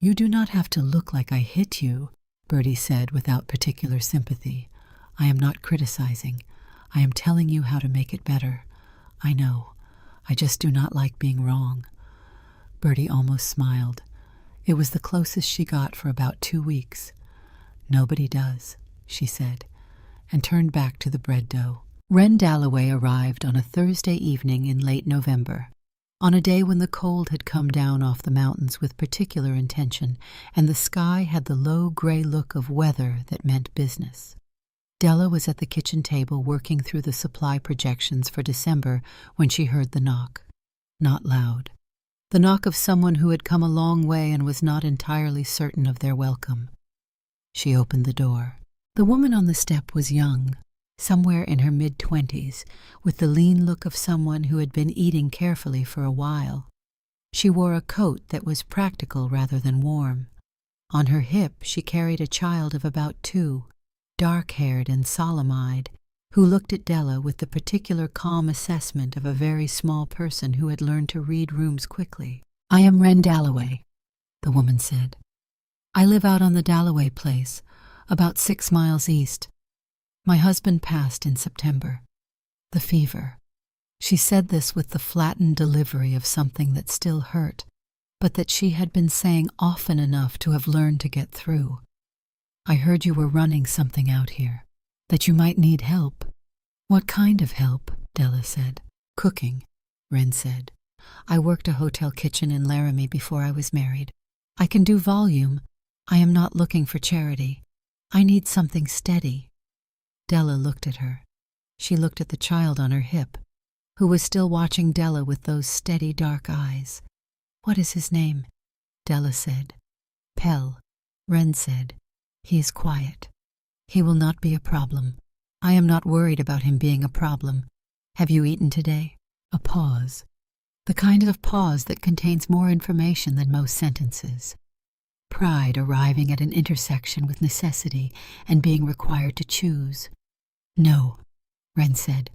You do not have to look like I hit you, Bertie said without particular sympathy. I am not criticizing. I am telling you how to make it better. I know. I just do not like being wrong. Bertie almost smiled. It was the closest she got for about 2 weeks. Nobody does, she said, and turned back to the bread dough. Wren Dalloway arrived on a Thursday evening in late November, on a day when the cold had come down off the mountains with particular intention, and the sky had the low gray look of weather that meant business. Della was at the kitchen table working through the supply projections for December when she heard the knock. Not loud. The knock of someone who had come a long way and was not entirely certain of their welcome. She opened the door. The woman on the step was young, somewhere in her mid-20s, with the lean look of someone who had been eating carefully for a while. She wore a coat that was practical rather than warm. On her hip she carried a child of about 2, dark-haired and solemn-eyed, who looked at Della with the particular calm assessment of a very small person who had learned to read rooms quickly. I am Wren Dalloway, the woman said. I live out on the Dalloway place, about 6 miles east. My husband passed in September. The fever. She said this with the flattened delivery of something that still hurt, but that she had been saying often enough to have learned to get through. I heard you were running something out here, that you might need help. What kind of help? Della said. Cooking, Wren said. I worked a hotel kitchen in Laramie before I was married. I can do volume. I am not looking for charity. I need something steady. Della looked at her. She looked at the child on her hip, who was still watching Della with those steady dark eyes. "What is his name?" Della said. "Pell," Wren said. "He is quiet. He will not be a problem. I am not worried about him being a problem. Have you eaten today?" A pause. The kind of pause that contains more information than most sentences. Pride arriving at an intersection with necessity and being required to choose. "No," Wren said.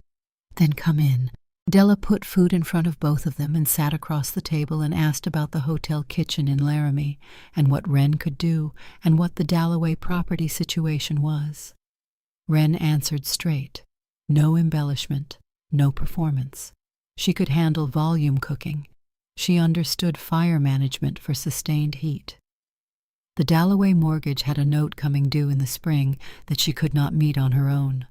"Then come in." Della put food in front of both of them and sat across the table and asked about the hotel kitchen in Laramie and what Wren could do and what the Dalloway property situation was. Wren answered straight. No embellishment, no performance. She could handle volume cooking. She understood fire management for sustained heat. The Dalloway mortgage had a note coming due in the spring that she could not meet on her own.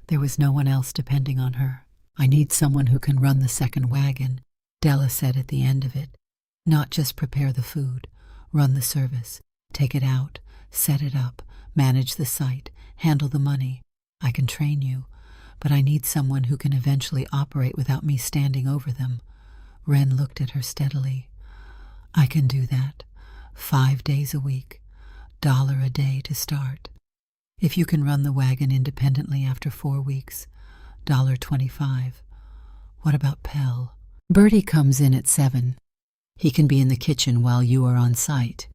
There was no one else depending on her. "I need someone who can run the second wagon," Della said at the end of it. "Not just prepare the food, run the service, take it out, set it up, manage the site, handle the money. I can train you, but I need someone who can eventually operate without me standing over them." Wren looked at her steadily. "I can do that. 5 days a week, $1 a day to start. If you can run the wagon independently after 4 weeks, $1.25. What about Pell?" "Bertie comes in at 7. He can be in the kitchen while you are on site."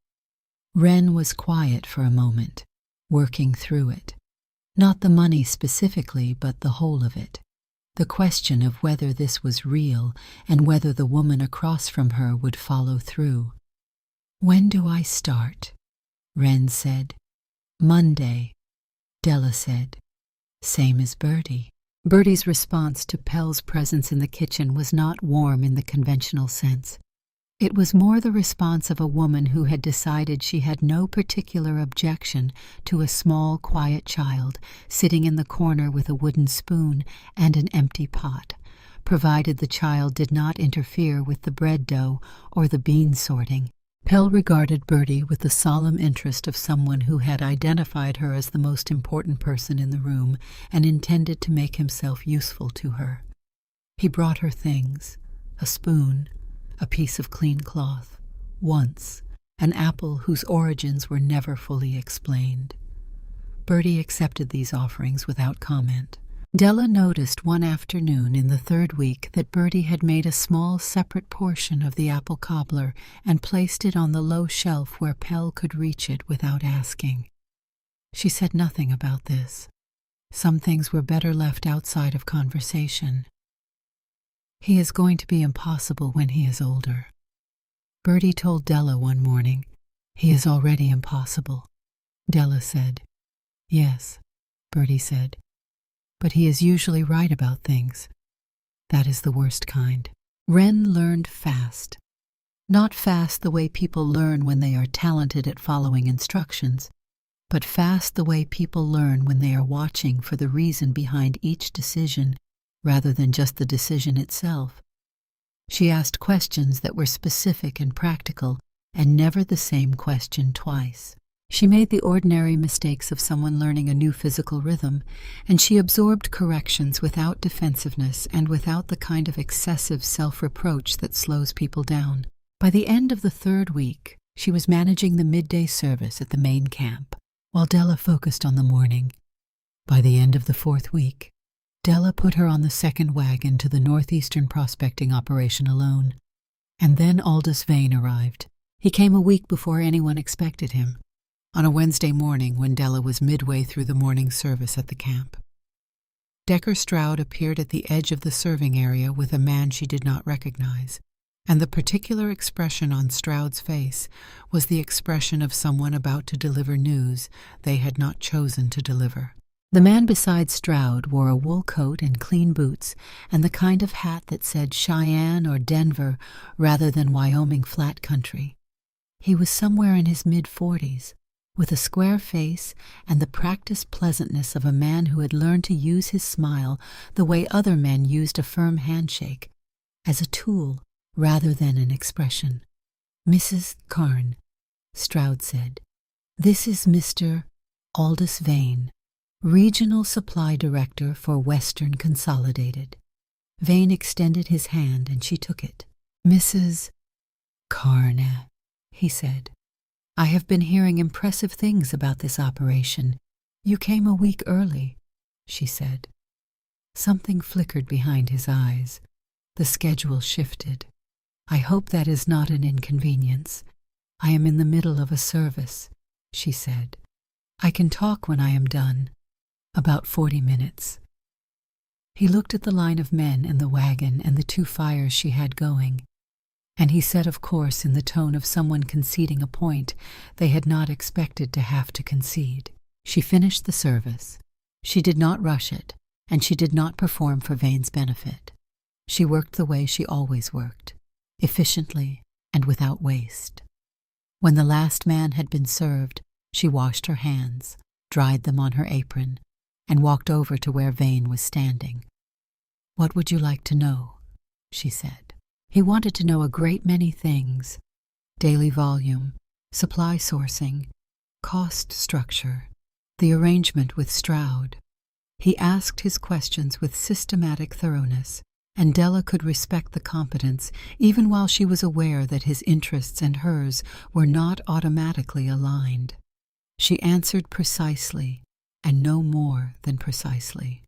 Wren was quiet for a moment, working through it. Not the money specifically, but the whole of it. The question of whether this was real and whether the woman across from her would follow through. "When do I start?" Wren said. "Monday," Della said. "Same as Bertie." Bertie's response to Pell's presence in the kitchen was not warm in the conventional sense. It was more the response of a woman who had decided she had no particular objection to a small, quiet child sitting in the corner with a wooden spoon and an empty pot, provided the child did not interfere with the bread dough or the bean sorting. Pell regarded Bertie with the solemn interest of someone who had identified her as the most important person in the room and intended to make himself useful to her. He brought her things: a spoon, a piece of clean cloth, once, an apple whose origins were never fully explained. Bertie accepted these offerings without comment. Della noticed one afternoon in the 3rd week that Bertie had made a small separate portion of the apple cobbler and placed it on the low shelf where Pell could reach it without asking. She said nothing about this. Some things were better left outside of conversation. "He is going to be impossible when he is older." Bertie told Della one morning. "He is already impossible." Della said. "Yes," Bertie said. "But he is usually right about things. That is the worst kind." Wren learned fast. Not fast the way people learn when they are talented at following instructions, but fast the way people learn when they are watching for the reason behind each decision rather than just the decision itself. She asked questions that were specific and practical, and never the same question twice. She made the ordinary mistakes of someone learning a new physical rhythm, and she absorbed corrections without defensiveness and without the kind of excessive self-reproach that slows people down. By the end of the 3rd week, she was managing the midday service at the main camp, while Della focused on the morning. By the end of the 4th week, Della put her on the 2nd wagon to the northeastern prospecting operation alone. And then Aldous Vane arrived. He came a week before anyone expected him, on a Wednesday morning when Della was midway through the morning service at the camp. Decker Stroud appeared at the edge of the serving area with a man she did not recognize, and the particular expression on Stroud's face was the expression of someone about to deliver news they had not chosen to deliver. The man beside Stroud wore a wool coat and clean boots and the kind of hat that said Cheyenne or Denver rather than Wyoming flat country. He was somewhere in his mid-40s, with a square face and the practiced pleasantness of a man who had learned to use his smile the way other men used a firm handshake, as a tool rather than an expression. "Mrs. Karn," Stroud said, "this is Mr. Aldous Vane, Regional Supply Director for Western Consolidated." Vane extended his hand and she took it. "Mrs. Karna, he said. I have been hearing impressive things about this operation. You came a week early, she said. Something flickered behind his eyes. The schedule shifted. I hope that is not an inconvenience. I am in the middle of a service, she said. I can talk when I am done. About 40 minutes. He looked at the line of men in the wagon and the 2 fires she had going, and he said, of course, in the tone of someone conceding a point they had not expected to have to concede. She finished the service. She did not rush it, and she did not perform for Vane's benefit. She worked the way she always worked, efficiently and without waste. When the last man had been served, she washed her hands, dried them on her apron, and walked over to where Vane was standing. What would you like to know? She said. He wanted to know a great many things: daily volume, supply sourcing, cost structure, the arrangement with Stroud. He asked his questions with systematic thoroughness, and Della could respect the competence even while she was aware that his interests and hers were not automatically aligned. She answered precisely, and no more than precisely.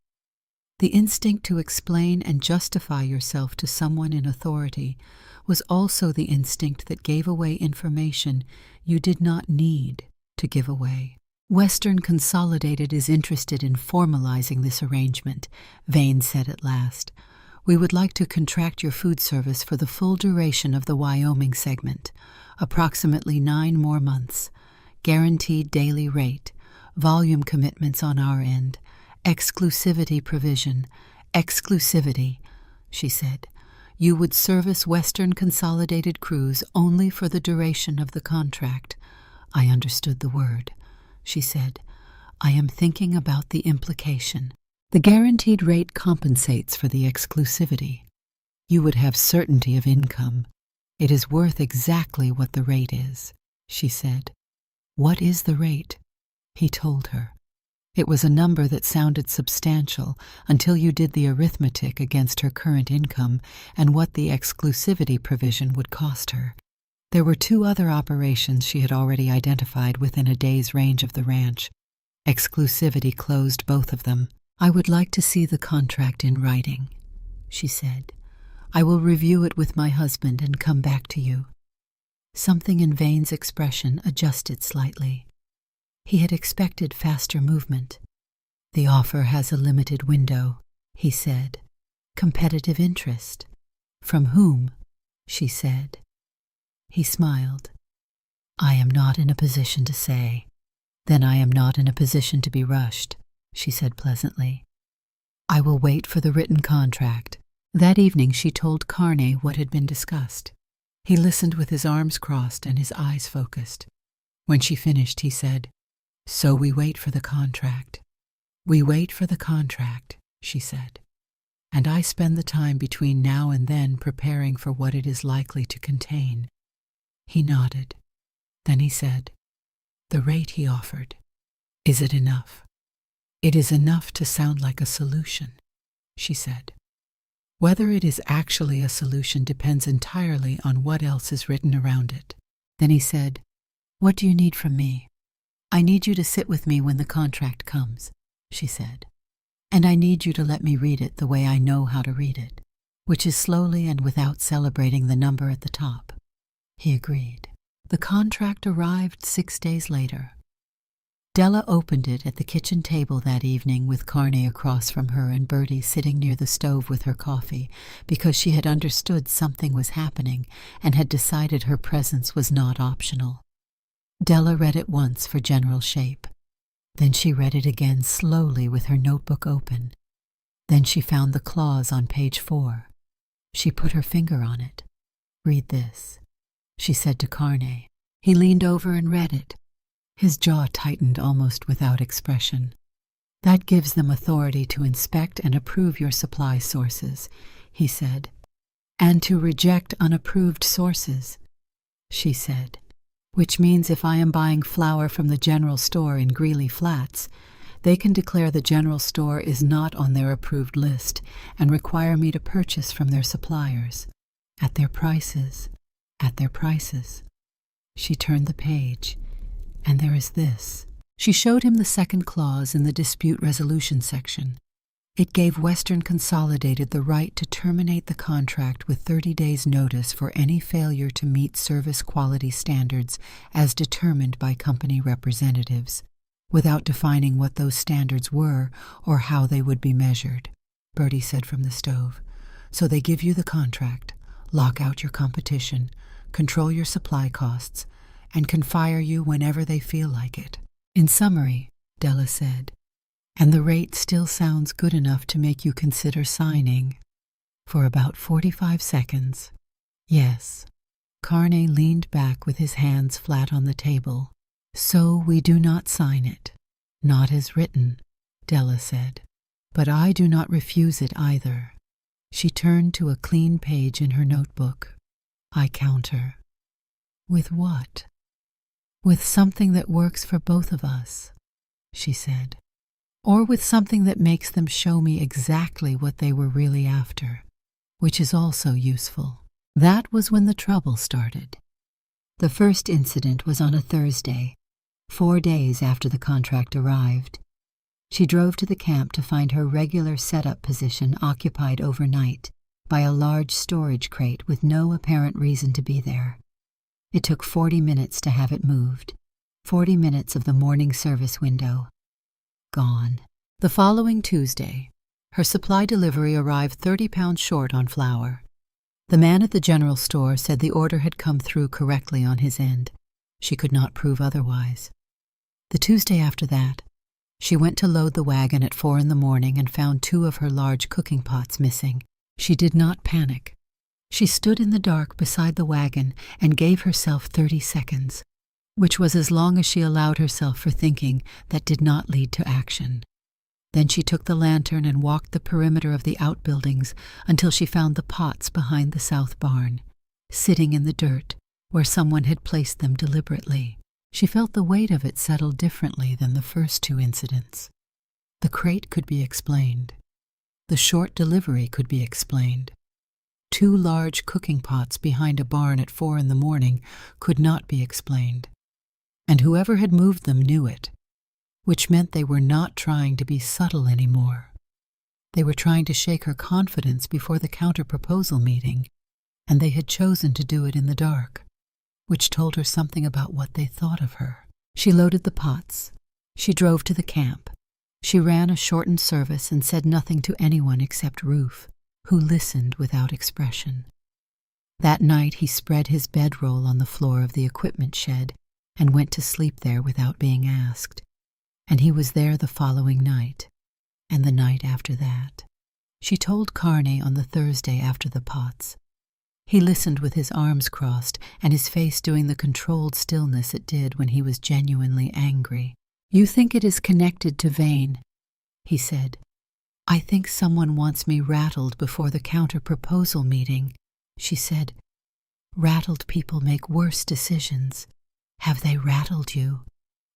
The instinct to explain and justify yourself to someone in authority was also the instinct that gave away information you did not need to give away. Western Consolidated is interested in formalizing this arrangement, Vane said at last. We would like to contract your food service for the full duration of the Wyoming segment, approximately 9 more months, guaranteed daily rate, volume commitments on our end, exclusivity provision, exclusivity, she said. You would service Western Consolidated crews only for the duration of the contract. I understood the word, she said. I am thinking about the implication. The guaranteed rate compensates for the exclusivity. You would have certainty of income. It is worth exactly what the rate is, she said. What is the rate? He told her. It was a number that sounded substantial until you did the arithmetic against her current income and what the exclusivity provision would cost her. There were 2 other operations she had already identified within a day's range of the ranch. Exclusivity closed both of them. I would like to see the contract in writing, she said. I will review it with my husband and come back to you. Something in Vane's expression adjusted slightly. He had expected faster movement. The offer has a limited window, he said. Competitive interest. From whom? She said. He smiled. I am not in a position to say. Then I am not in a position to be rushed, she said pleasantly. I will wait for the written contract. That evening she told Carney what had been discussed. He listened with his arms crossed and his eyes focused. When she finished, he said, So we wait for the contract. We wait for the contract, she said. And I spend the time between now and then preparing for what it is likely to contain. He nodded. Then he said, The rate he offered. Is it enough? It is enough to sound like a solution, she said. Whether it is actually a solution depends entirely on what else is written around it. Then he said, What do you need from me? I need you to sit with me when the contract comes, she said. And I need you to let me read it the way I know how to read it, which is slowly and without celebrating the number at the top. He agreed. The contract arrived 6 days later. Della opened it at the kitchen table that evening with Carney across from her and Bertie sitting near the stove with her coffee because she had understood something was happening and had decided her presence was not optional. Della read it once for general shape. Then she read it again slowly with her notebook open. Then she found the clause on page 4. She put her finger on it. Read this, she said to Carney. He leaned over and read it. His jaw tightened almost without expression. That gives them authority to inspect and approve your supply sources, he said. And to reject unapproved sources, she said. Which means if I am buying flour from the general store in Greeley Flats, they can declare the general store is not on their approved list and require me to purchase from their suppliers, at their prices, at their prices. She turned the page, and there is this. She showed him the second clause in the dispute resolution section. It gave Western Consolidated the right to terminate the contract with 30 days' notice for any failure to meet service quality standards as determined by company representatives, without defining what those standards were or how they would be measured, Bertie said from the stove. So they give you the contract, lock out your competition, control your supply costs, and can fire you whenever they feel like it. In summary, Della said, and the rate still sounds good enough to make you consider signing. For about 45 seconds. Yes. Carney leaned back with his hands flat on the table. So we do not sign it. Not as written, Della said. But I do not refuse it either. She turned to a clean page in her notebook. I counter. With what? With something that works for both of us, she said. Or with something that makes them show me exactly what they were really after, which is also useful. That was when the trouble started. The first incident was on a Thursday, 4 days after the contract arrived. She drove to the camp to find her regular setup position occupied overnight by a large storage crate with no apparent reason to be there. It took 40 minutes to have it moved, 40 minutes of the morning service window. Gone. The following Tuesday, her supply delivery arrived 30 pounds short on flour. The man at the general store said the order had come through correctly on his end. She could not prove otherwise. The Tuesday after that, she went to load the wagon at 4 a.m. and found 2 of her large cooking pots missing. She did not panic. She stood in the dark beside the wagon and gave herself 30 seconds. Which was as long as she allowed herself for thinking that did not lead to action. Then she took the lantern and walked the perimeter of the outbuildings until she found the pots behind the south barn, sitting in the dirt where someone had placed them deliberately. She felt the weight of it settle differently than the first 2 incidents. The crate could be explained. The short delivery could be explained. 2 large cooking pots behind a barn at 4 a.m. could not be explained. And whoever had moved them knew it, which meant they were not trying to be subtle anymore. They were trying to shake her confidence before the counter-proposal meeting, and they had chosen to do it in the dark, which told her something about what they thought of her. She loaded the pots. She drove to the camp. She ran a shortened service and said nothing to anyone except Ruth, who listened without expression. That night he spread his bedroll on the floor of the equipment shed and went to sleep there without being asked. And he was there the following night, and the night after that. She told Carney on the Thursday after the pots. He listened with his arms crossed and his face doing the controlled stillness it did when he was genuinely angry. You think it is connected to Vane, he said. I think someone wants me rattled before the counter-proposal meeting, she said. Rattled people make worse decisions. Have they rattled you?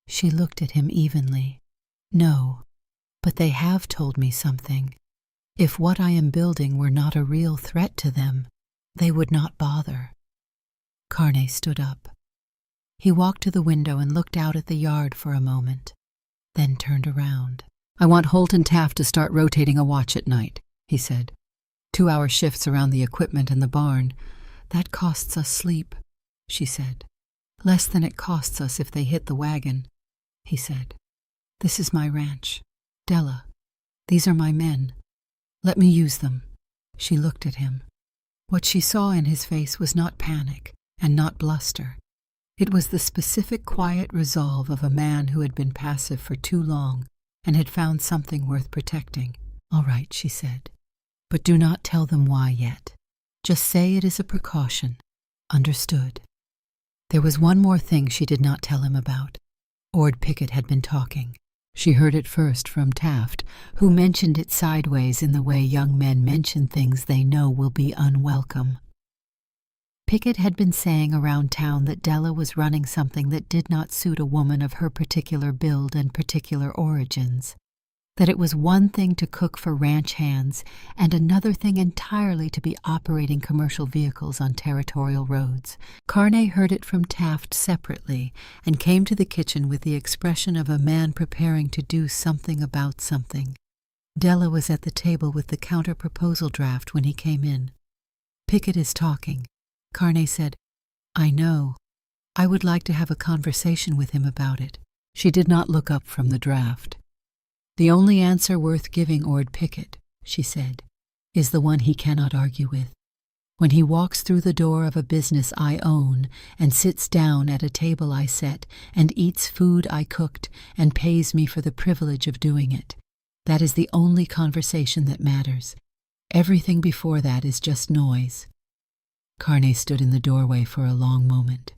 She looked at him evenly. No, but they have told me something. If what I am building were not a real threat to them, they would not bother. Carney stood up. He walked to the window and looked out at the yard for a moment, then turned around. I want Holt and Taft to start rotating a watch at night, he said. 2-hour shifts around the equipment and the barn. That costs us sleep, she said. Less than it costs us if they hit the wagon, he said. This is my ranch. Della, these are my men. Let me use them. She looked at him. What she saw in his face was not panic and not bluster. It was the specific quiet resolve of a man who had been passive for too long and had found something worth protecting. All right, she said. But do not tell them why yet. Just say it is a precaution. Understood. There was one more thing she did not tell him about. Ord Pickett had been talking. She heard it first from Taft, who mentioned it sideways in the way young men mention things they know will be unwelcome. Pickett had been saying around town that Della was running something that did not suit a woman of her particular build and particular origins. that it was one thing to cook for ranch hands and another thing entirely to be operating commercial vehicles on territorial roads. Carney heard it from Taft separately and came to the kitchen with the expression of a man preparing to do something about something. Della was at the table with the counter-proposal draft when he came in. "Pickett is talking." Carney said, "I know. I would like to have a conversation with him about it." She did not look up from the draft. "The only answer worth giving Ord Pickett," she said, "is the one he cannot argue with. When he walks through the door of a business I own and sits down at a table I set and eats food I cooked and pays me for the privilege of doing it, that is the only conversation that matters. Everything before that is just noise." Carney stood in the doorway for a long moment.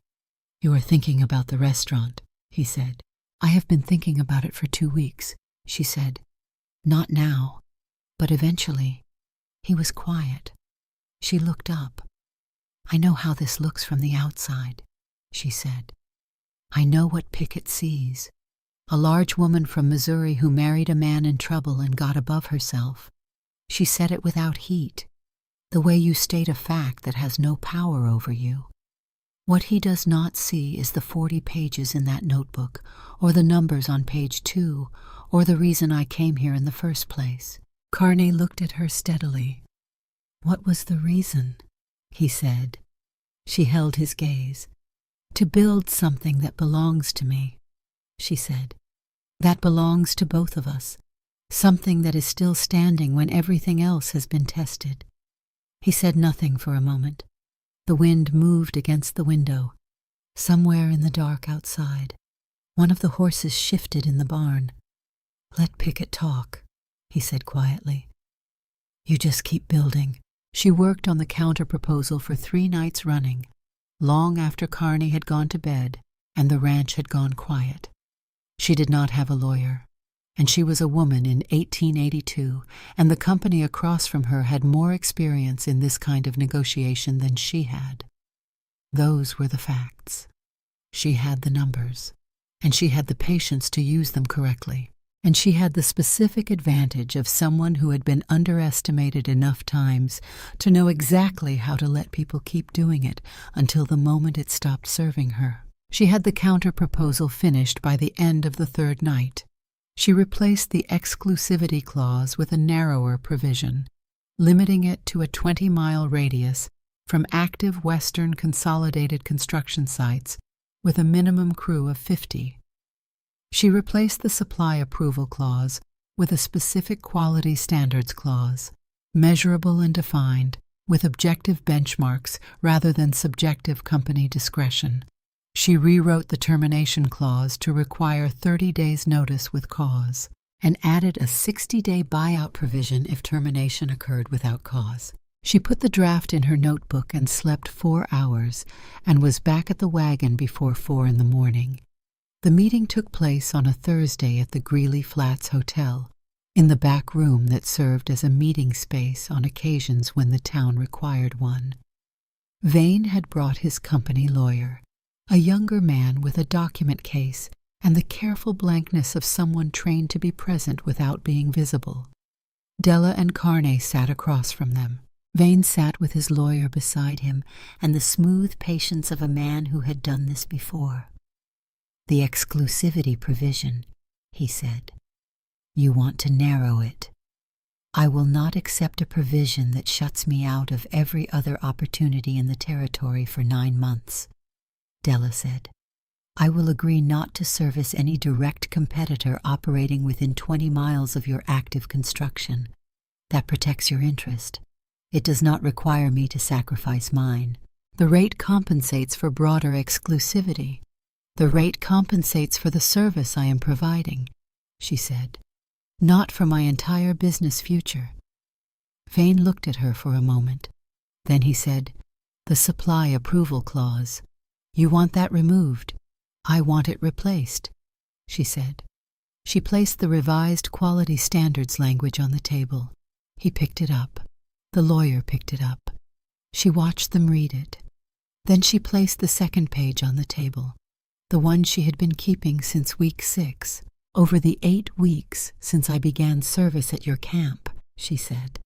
"You are thinking about the restaurant," he said. "I have been thinking about it for 2 weeks," she said. "Not now, but eventually." He was quiet. She looked up. "I know how this looks from the outside," she said. "I know what Pickett sees. A large woman from Missouri who married a man in trouble and got above herself. She said it without heat, the way you state a fact that has no power over you. What he does not see is the 40 pages in that notebook, or the numbers on page 2, or the reason I came here in the first place." Carney looked at her steadily. "What was the reason?" he said. She held his gaze. "To build something that belongs to me," she said. "That belongs to both of us. Something that is still standing when everything else has been tested." He said nothing for a moment. The wind moved against the window. Somewhere in the dark outside, one of the horses shifted in the barn. "Let Pickett talk," he said quietly. "You just keep building." She worked on the counter-proposal for 3 nights running, long after Carney had gone to bed and the ranch had gone quiet. She did not have a lawyer, and she was a woman in 1882, and the company across from her had more experience in this kind of negotiation than she had. Those were the facts. She had the numbers, and she had the patience to use them correctly, and she had the specific advantage of someone who had been underestimated enough times to know exactly how to let people keep doing it until the moment it stopped serving her. She had the counter-proposal finished by the end of the 3rd night. She replaced the exclusivity clause with a narrower provision, limiting it to a 20-mile radius from active Western consolidated construction sites with a minimum crew of 50. She replaced the supply approval clause with a specific quality standards clause, measurable and defined, with objective benchmarks rather than subjective company discretion. She rewrote the termination clause to require 30 days' notice with cause, and added a 60-day buyout provision if termination occurred without cause. She put the draft in her notebook and slept 4 hours, and was back at the wagon before 4 in the morning. The meeting took place on a Thursday at the Greeley Flats Hotel, in the back room that served as a meeting space on occasions when the town required one. Vane had brought his company lawyer, a younger man with a document case and the careful blankness of someone trained to be present without being visible. Della and Carney sat across from them. Vane sat with his lawyer beside him and the smooth patience of a man who had done this before. "The exclusivity provision," he said. "You want to narrow it. I will not accept a provision that shuts me out of every other opportunity in the territory for 9 months. Della said, "I will agree not to service any direct competitor operating within 20 miles of your active construction. That protects your interest. It does not require me to sacrifice mine. The rate compensates for broader exclusivity. The rate compensates for the service I am providing," she said, "not for my entire business future." Vane looked at her for a moment. Then he said, "The supply approval clause. You want that removed. I want it replaced," she said. She placed the revised quality standards language on the table. He picked it up. The lawyer picked it up. She watched them read it. Then she placed the second page on the table, the one she had been keeping since week 6. "Over the 8 weeks since I began service at your camp," she said,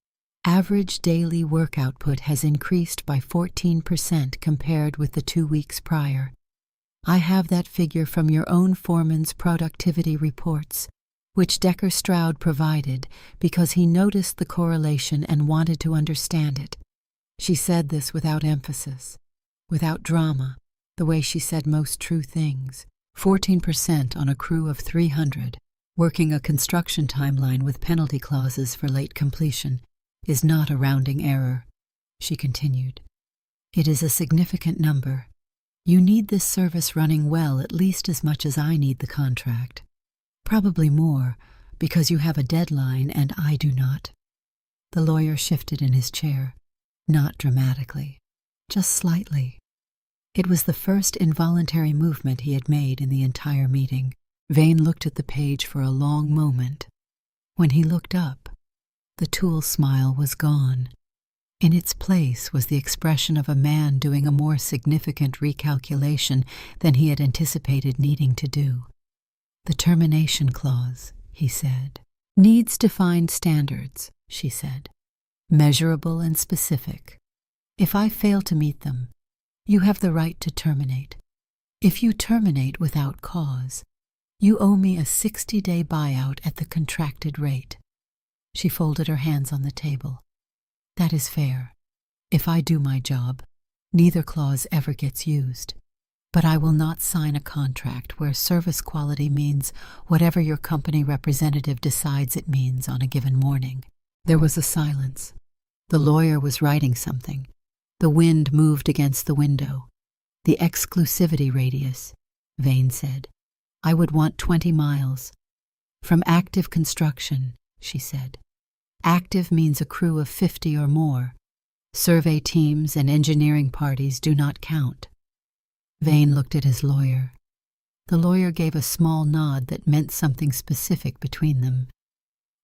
"average daily work output has increased by 14% compared with the 2 weeks prior. I have that figure from your own foreman's productivity reports, which Decker Stroud provided because he noticed the correlation and wanted to understand it." She said this without emphasis, without drama, the way she said most true things. 14% on a crew of 300, working a construction timeline with penalty clauses for late completion, is not a rounding error, she continued. It is a significant number. You need this service running well at least as much as I need the contract. Probably more, because you have a deadline and I do not. The lawyer shifted in his chair, not dramatically, just slightly. It was the first involuntary movement he had made in the entire meeting. Vane looked at the page for a long moment. When he looked up, the tool smile was gone. In its place was the expression of a man doing a more significant recalculation than he had anticipated needing to do. "The termination clause," he said. "Needs defined standards," she said. "Measurable and specific. If I fail to meet them, you have the right to terminate. If you terminate without cause, you owe me a 60-day buyout at the contracted rate." She folded her hands on the table. "That is fair. If I do my job, neither clause ever gets used. But I will not sign a contract where service quality means whatever your company representative decides it means on a given morning." There was a silence. The lawyer was writing something. The wind moved against the window. "The exclusivity radius," Vane said. "I would want 20 miles. From active construction," she said. "Active means a crew of 50 or more. Survey teams and engineering parties do not count." Vane looked at his lawyer. The lawyer gave a small nod that meant something specific between them.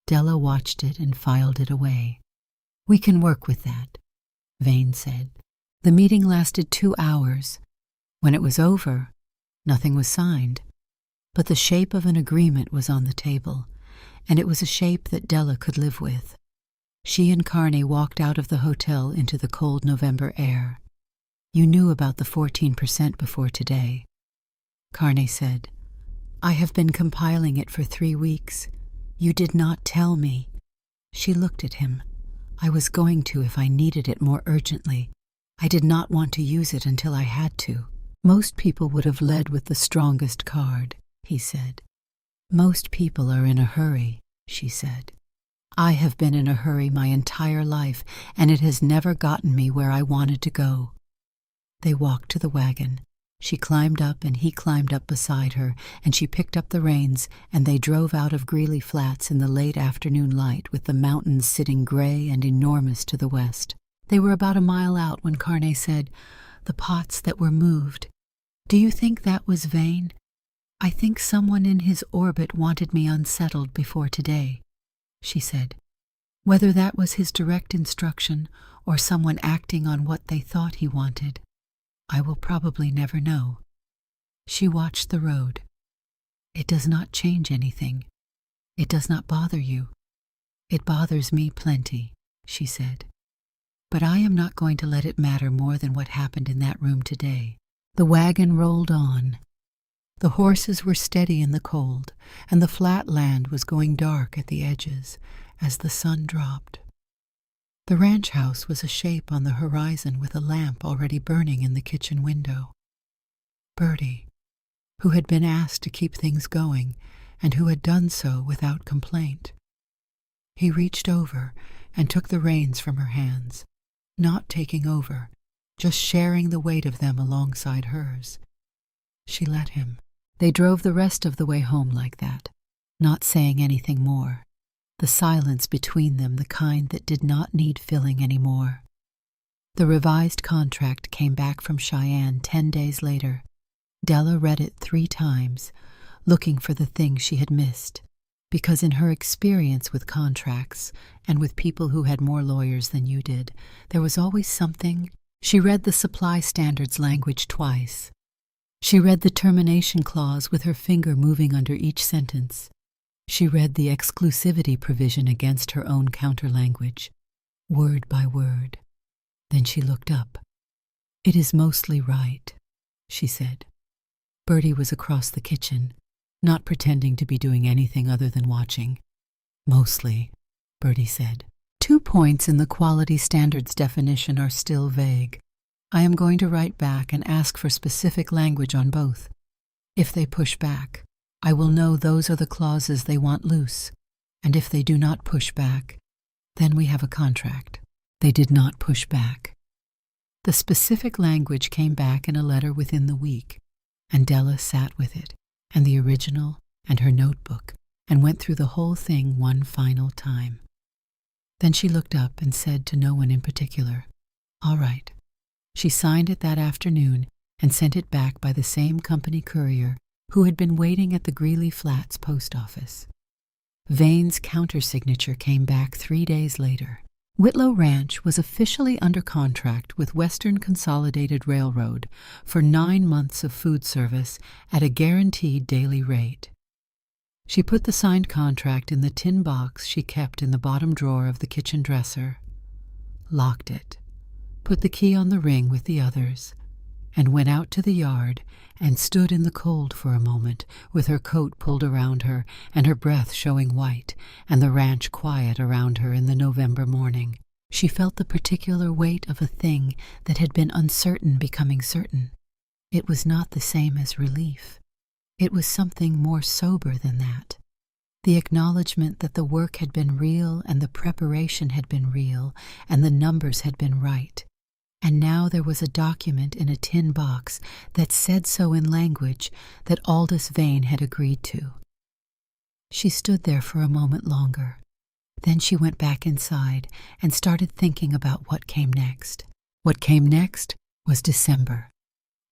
Della watched it and filed it away. "We can work with that," Vane said. The meeting lasted 2 hours. When it was over, nothing was signed. But the shape of an agreement was on the table, and it was a shape that Della could live with. She and Carney walked out of the hotel into the cold November air. "You knew about the 14% before today," Carney said. "I have been compiling it for 3 weeks. You did not tell me." She looked at him. "I was going to if I needed it more urgently. I did not want to use it until I had to." "Most people would have led with the strongest card," he said. "Most people are in a hurry," she said. "I have been in a hurry my entire life, and it has never gotten me where I wanted to go." They walked to the wagon. She climbed up and he climbed up beside her, and she picked up the reins, and they drove out of Greeley Flats in the late afternoon light with the mountains sitting gray and enormous to the west. They were about a mile out when Carney said, "The pots that were moved. Do you think that was Vane? I think someone in his orbit wanted me unsettled before today," she said. "Whether that was his direct instruction or someone acting on what they thought he wanted, I will probably never know." She watched the road. "It does not change anything. It does not bother you. It bothers me plenty," she said. "But I am not going to let it matter more than what happened in that room today." The wagon rolled on. The horses were steady in the cold, and the flat land was going dark at the edges as the sun dropped. The ranch house was a shape on the horizon with a lamp already burning in the kitchen window. Bertie, who had been asked to keep things going and who had done so without complaint. He reached over and took the reins from her hands, not taking over, just sharing the weight of them alongside hers. She let him. They drove the rest of the way home like that, not saying anything more. The silence between them the kind that did not need filling anymore. The revised contract came back from Cheyenne 10 days later. Della read it 3 times, looking for the thing she had missed, because in her experience with contracts and with people who had more lawyers than you did, there was always something. She read the supply standards language twice. She read the termination clause with her finger moving under each sentence. She read the exclusivity provision against her own counterlanguage, word by word. Then she looked up. "It is mostly right," she said. Bertie was across the kitchen, not pretending to be doing anything other than watching. "Mostly," Bertie said. "2 points in the quality standards definition are still vague. I am going to write back and ask for specific language on both. If they push back, I will know those are the clauses they want loose, and if they do not push back, then we have a contract." They did not push back. The specific language came back in a letter within the week, and Della sat with it, and the original, and her notebook, and went through the whole thing one final time. Then she looked up and said to no one in particular, "All right." She signed it that afternoon and sent it back by the same company courier who had been waiting at the Greeley Flats post office. Vane's countersignature came back 3 days later. Whitlow Ranch was officially under contract with Western Consolidated Railroad for 9 months of food service at a guaranteed daily rate. She put the signed contract in the tin box she kept in the bottom drawer of the kitchen dresser, locked it, put the key on the ring with the others, and went out to the yard and stood in the cold for a moment with her coat pulled around her and her breath showing white and the ranch quiet around her in the November morning. She felt the particular weight of a thing that had been uncertain becoming certain. It was not the same as relief. It was something more sober than that. The acknowledgement that the work had been real and the preparation had been real and the numbers had been right. And now there was a document in a tin box that said so in language that Aldous Vane had agreed to. She stood there for a moment longer. Then she went back inside and started thinking about what came next. What came next was December.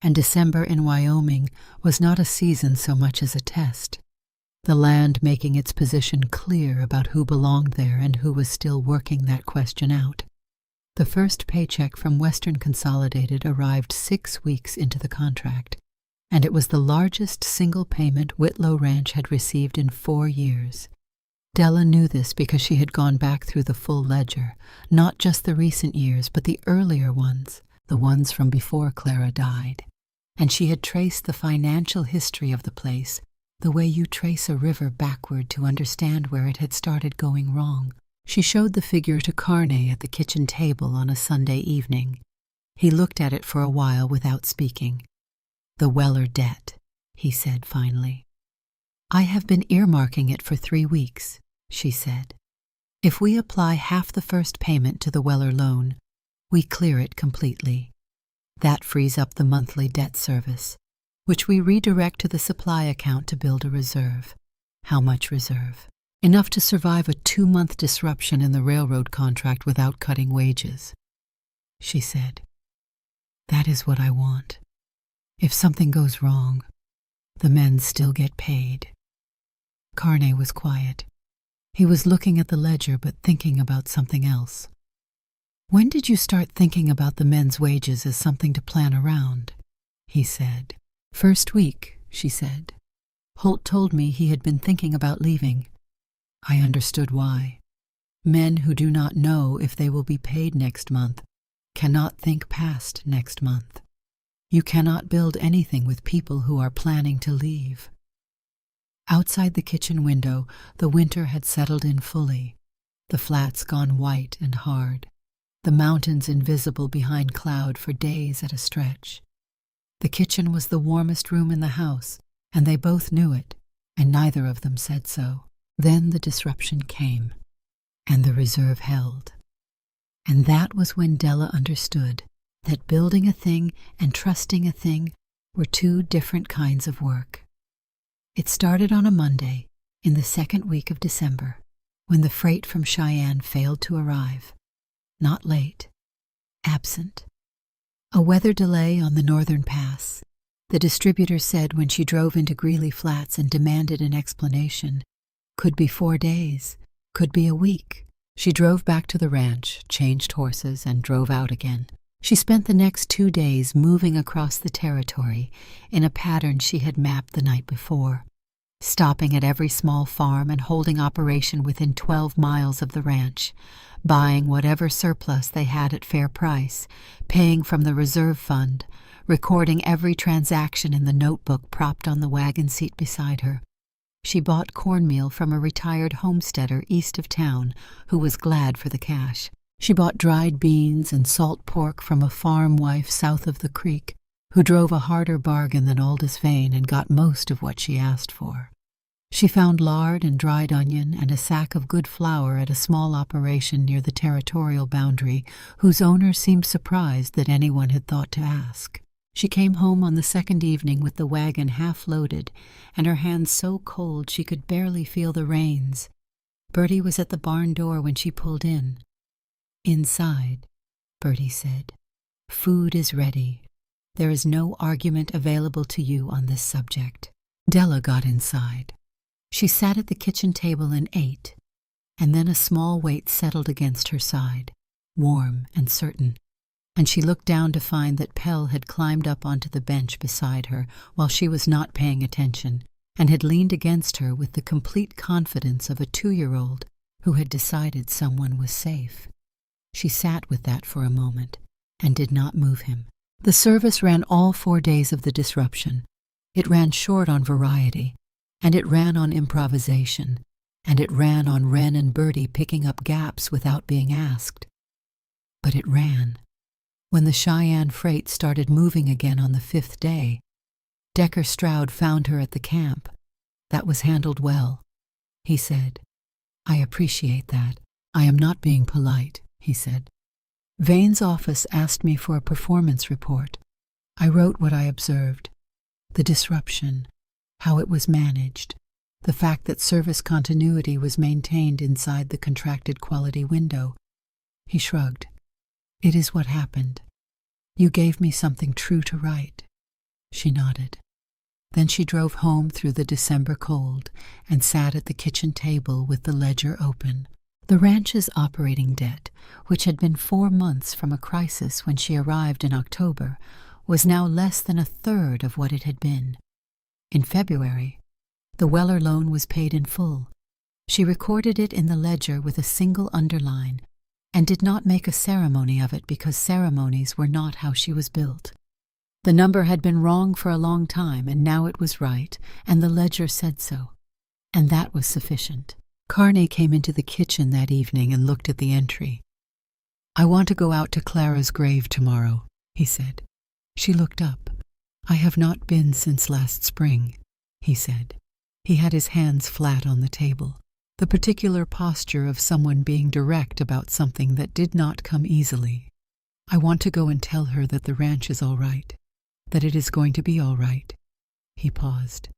And December in Wyoming was not a season so much as a test. The land making its position clear about who belonged there and who was still working that question out. The first paycheck from Western Consolidated arrived 6 weeks into the contract, and it was the largest single payment Whitlow Ranch had received in 4 years. Della knew this because she had gone back through the full ledger, not just the recent years, but the earlier ones, the ones from before Clara died. And she had traced the financial history of the place, the way you trace a river backward to understand where it had started going wrong. She showed the figure to Carney at the kitchen table on a Sunday evening. He looked at it for a while without speaking. "The Weller debt," he said finally. "I have been earmarking it for 3 weeks," she said. "If we apply half the first payment to the Weller loan, we clear it completely. That frees up the monthly debt service, which we redirect to the supply account to build a reserve." How much reserve? Enough to survive a 2-month disruption in the railroad contract without cutting wages. She said, "That is what I want. If something goes wrong, the men still get paid." Carney was quiet. He was looking at the ledger but thinking about something else. "When did you start thinking about the men's wages as something to plan around?" he said. "First week," she said. "Holt told me he had been thinking about leaving. I understood why. Men who do not know if they will be paid next month cannot think past next month. You cannot build anything with people who are planning to leave." Outside the kitchen window, the winter had settled in fully, the flats gone white and hard, the mountains invisible behind cloud for days at a stretch. The kitchen was the warmest room in the house, and they both knew it, and neither of them said so. Then the disruption came, and the reserve held. And that was when Della understood that building a thing and trusting a thing were 2 different kinds of work. It started on a Monday, in the 2nd week of December, when the freight from Cheyenne failed to arrive. Not late, absent. A weather delay on the northern pass. The distributor said when she drove into Greeley Flats and demanded an explanation. Could be 4 days, could be a week. She drove back to the ranch, changed horses, and drove out again. She spent the next 2 days moving across the territory in a pattern she had mapped the night before, stopping at every small farm and holding operation within 12 miles of the ranch, buying whatever surplus they had at fair price, paying from the reserve fund, recording every transaction in the notebook propped on the wagon seat beside her. She bought cornmeal from a retired homesteader east of town who was glad for the cash. She bought dried beans and salt pork from a farm wife south of the creek who drove a harder bargain than Aldous Vane and got most of what she asked for. She found lard and dried onion and a sack of good flour at a small operation near the territorial boundary whose owner seemed surprised that anyone had thought to ask. She came home on the second evening with the wagon half loaded and her hands so cold she could barely feel the reins. Bertie was at the barn door when she pulled in. "Inside," Bertie said. "Food is ready. There is no argument available to you on this subject." Della got inside. She sat at the kitchen table and ate, and then a small weight settled against her side, warm and certain, and she looked down to find that Pell had climbed up onto the bench beside her while she was not paying attention, and had leaned against her with the complete confidence of a 2-year-old who had decided someone was safe. She sat with that for a moment and did not move him. The service ran all 4 days of the disruption. It ran short on variety, and it ran on improvisation, and it ran on Wren and Bertie picking up gaps without being asked. But it ran. When the Cheyenne freight started moving again on the 5th day, Decker Stroud found her at the camp. "That was handled well," he said. "I appreciate that. I am not being polite," he said. "Vane's office asked me for a performance report. I wrote what I observed. The disruption, how it was managed, the fact that service continuity was maintained inside the contracted quality window." He shrugged. "It is what happened. You gave me something true to write." She nodded. Then she drove home through the December cold and sat at the kitchen table with the ledger open. The ranch's operating debt, which had been 4 months from a crisis when she arrived in October, was now less than a third of what it had been. In February, the Weller loan was paid in full. She recorded it in the ledger with a single underline, and did not make a ceremony of it because ceremonies were not how she was built. The number had been wrong for a long time, and now it was right, and the ledger said so. And that was sufficient. Carney came into the kitchen that evening and looked at the entry. "I want to go out to Clara's grave tomorrow," he said. She looked up. "I have not been since last spring," he said. He had his hands flat on the table, the particular posture of someone being direct about something that did not come easily. "I want to go and tell her that the ranch is all right, that it is going to be all right." He paused.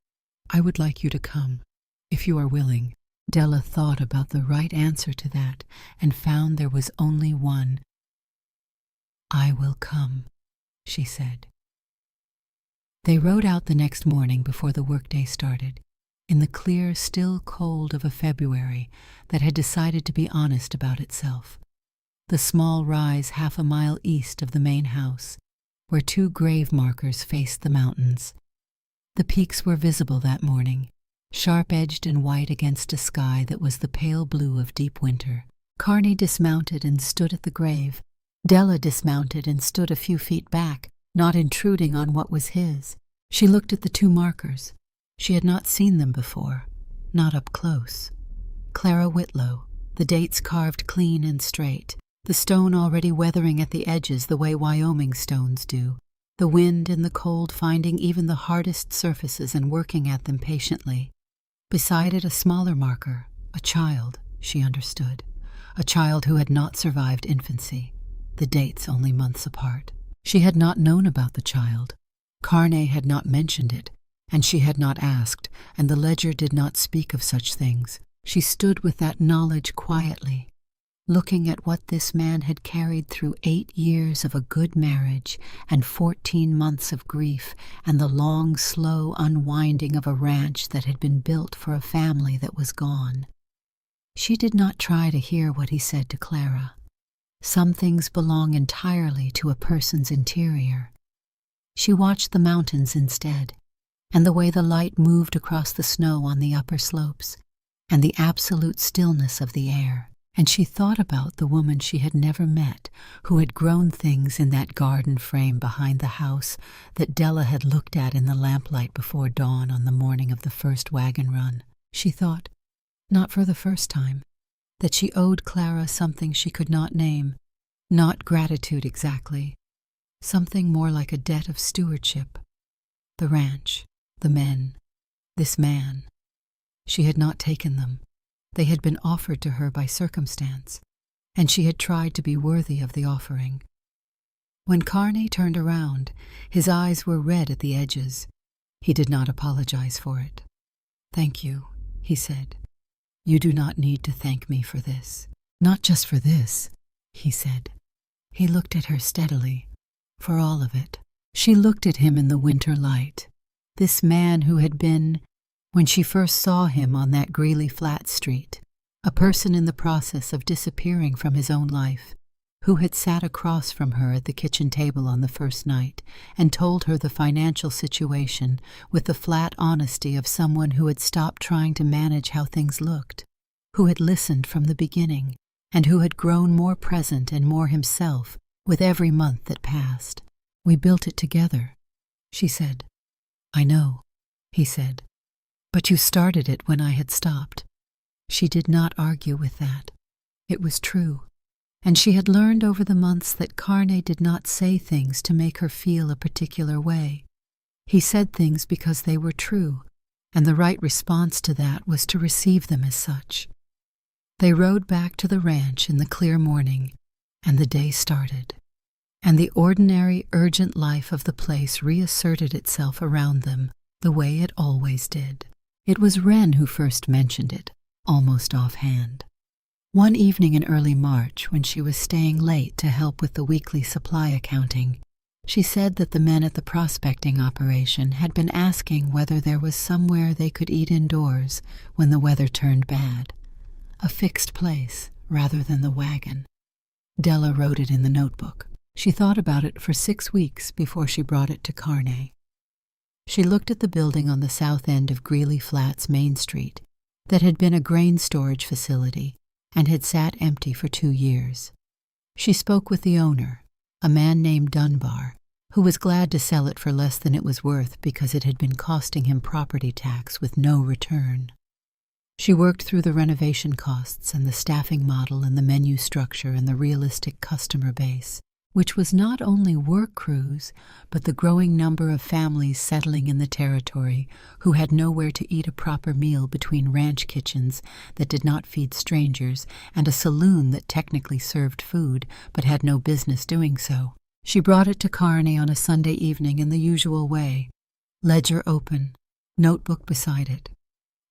"I would like you to come, if you are willing." Della thought about the right answer to that and found there was only one. "I will come," she said. They rode out the next morning before the workday started, in the clear, still cold of a February that had decided to be honest about itself. The small rise 1/2 mile east of the main house, where 2 grave markers faced the mountains. The peaks were visible that morning, sharp-edged and white against a sky that was the pale blue of deep winter. Carney dismounted and stood at the grave. Della dismounted and stood a few feet back, not intruding on what was his. She looked at the 2 markers. She had not seen them before, not up close. Clara Whitlow, the dates carved clean and straight, the stone already weathering at the edges the way Wyoming stones do, the wind and the cold finding even the hardest surfaces and working at them patiently. Beside it a smaller marker, a child, she understood, a child who had not survived infancy, the dates only months apart. She had not known about the child. Carney had not mentioned it, and she had not asked, and the ledger did not speak of such things. She stood with that knowledge quietly, looking at what this man had carried through 8 years of a good marriage and 14 months of grief and the long, slow unwinding of a ranch that had been built for a family that was gone. She did not try to hear what he said to Clara. Some things belong entirely to a person's interior. She watched the mountains instead, and the way the light moved across the snow on the upper slopes, and the absolute stillness of the air. And she thought about the woman she had never met, who had grown things in that garden frame behind the house that Della had looked at in the lamplight before dawn on the morning of the first wagon run. She thought, not for the first time, that she owed Clara something she could not name, not gratitude exactly, something more like a debt of stewardship. The ranch, the men, this man. She had not taken them. They had been offered to her by circumstance, and she had tried to be worthy of the offering. When Carney turned around, his eyes were red at the edges. He did not apologize for it. "Thank you," he said. "You do not need to thank me for this." "Not just for this," he said. He looked at her steadily. For all of it. She looked at him in the winter light. This man who had been, when she first saw him on that Greeley Flat street, a person in the process of disappearing from his own life, who had sat across from her at the kitchen table on the first night and told her the financial situation with the flat honesty of someone who had stopped trying to manage how things looked, who had listened from the beginning, and who had grown more present and more himself with every month that passed. "We built it together," she said. "I know," he said. "But you started it when I had stopped." She did not argue with that. It was true, and she had learned over the months that Carney did not say things to make her feel a particular way. He said things because they were true, and the right response to that was to receive them as such. They rode back to the ranch in the clear morning, and the day started, and the ordinary, urgent life of the place reasserted itself around them the way it always did. It was Wren who first mentioned it, almost offhand. One evening in early March, when she was staying late to help with the weekly supply accounting, she said that the men at the prospecting operation had been asking whether there was somewhere they could eat indoors when the weather turned bad, a fixed place rather than the wagon. Della wrote it in the notebook. She thought about it for 6 weeks before she brought it to Carney. She looked at the building on the south end of Greeley Flats Main Street that had been a grain storage facility and had sat empty for 2 years. She spoke with the owner, a man named Dunbar, who was glad to sell it for less than it was worth because it had been costing him property tax with no return. She worked through the renovation costs and the staffing model and the menu structure and the realistic customer base, which was not only work crews, but the growing number of families settling in the territory who had nowhere to eat a proper meal between ranch kitchens that did not feed strangers and a saloon that technically served food but had no business doing so. She brought it to Carney on a Sunday evening in the usual way, ledger open, notebook beside it.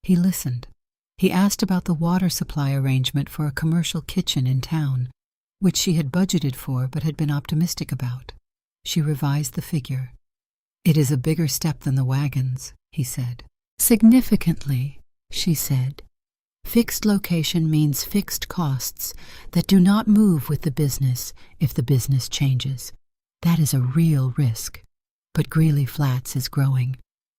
He listened. He asked about the water supply arrangement for a commercial kitchen in town, which she had budgeted for but had been optimistic about. She revised the figure. "It is a bigger step than the wagons," he said. "Significantly," she said. "Fixed location means fixed costs that do not move with the business if the business changes. That is a real risk. But Greeley Flats is growing.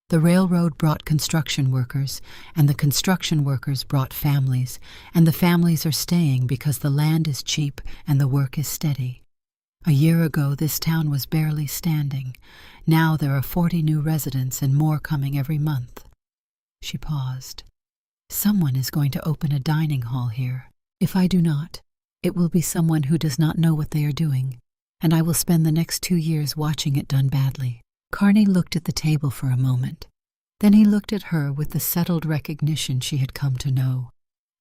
The railroad brought construction workers, and the construction workers brought families, and the families are staying because the land is cheap and the work is steady. A year ago, this town was barely standing. Now there are 40 new residents and more coming every month." She paused. "Someone is going to open a dining hall here. If I do not, it will be someone who does not know what they are doing, and I will spend the next 2 years watching it done badly." Carney looked at the table for a moment. Then he looked at her with the settled recognition she had come to know,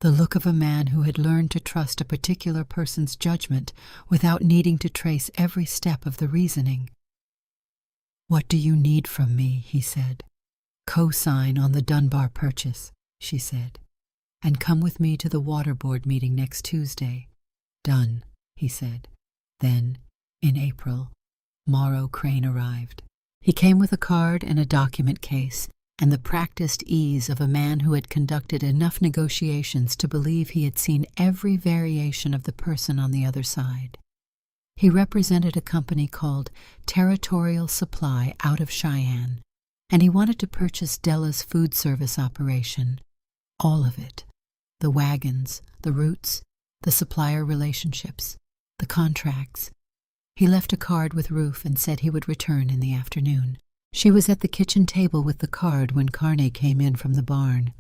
the look of a man who had learned to trust a particular person's judgment without needing to trace every step of the reasoning. "What do you need from me?" he said. "Co-sign on the Dunbar purchase," she said, "and come with me to the water board meeting next Tuesday." "Done," he said. Then, in April, Morrow Crane arrived. He came with a card and a document case, and the practiced ease of a man who had conducted enough negotiations to believe he had seen every variation of the person on the other side. He represented a company called Territorial Supply out of Cheyenne, and he wanted to purchase Della's food service operation, all of it, the wagons, the routes, the supplier relationships, the contracts. He left a card with Ruth and said he would return in the afternoon. She was at the kitchen table with the card when Carney came in from the barn.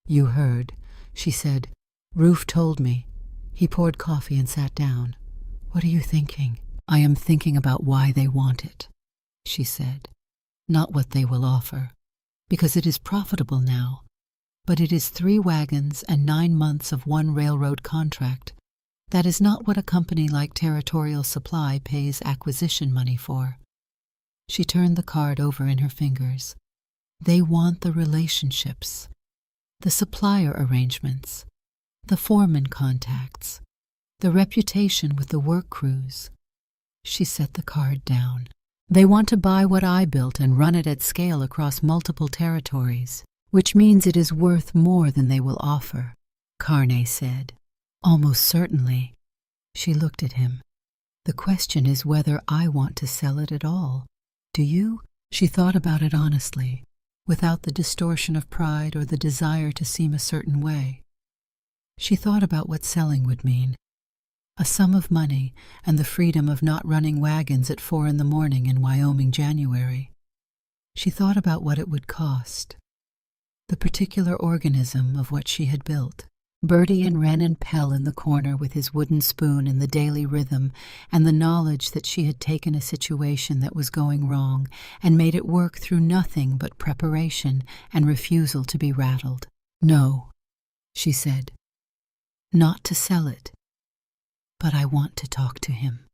"You heard," she said. "Ruth told me." He poured coffee and sat down. "What are you thinking?" "I am thinking about why they want it," she said. "Not what they will offer, because it is profitable now. But it is 3 wagons and 9 months of one railroad contract. That is not what a company like Territorial Supply pays acquisition money for." She turned the card over in her fingers. "They want the relationships, the supplier arrangements, the foreman contacts, the reputation with the work crews." She set the card down. "They want to buy what I built and run it at scale across multiple territories, which means it is worth more than they will offer," Carney said. "Almost certainly." She looked at him. "The question is whether I want to sell it at all. Do you?" She thought about it honestly, without the distortion of pride or the desire to seem a certain way. She thought about what selling would mean. A sum of money and the freedom of not running wagons at 4 a.m. in Wyoming January. She thought about what it would cost. The particular organism of what she had built. Bertie and Wren and Pell in the corner with his wooden spoon in the daily rhythm, and the knowledge that she had taken a situation that was going wrong and made it work through nothing but preparation and refusal to be rattled. "No," she said. "Not to sell it. But I want to talk to him."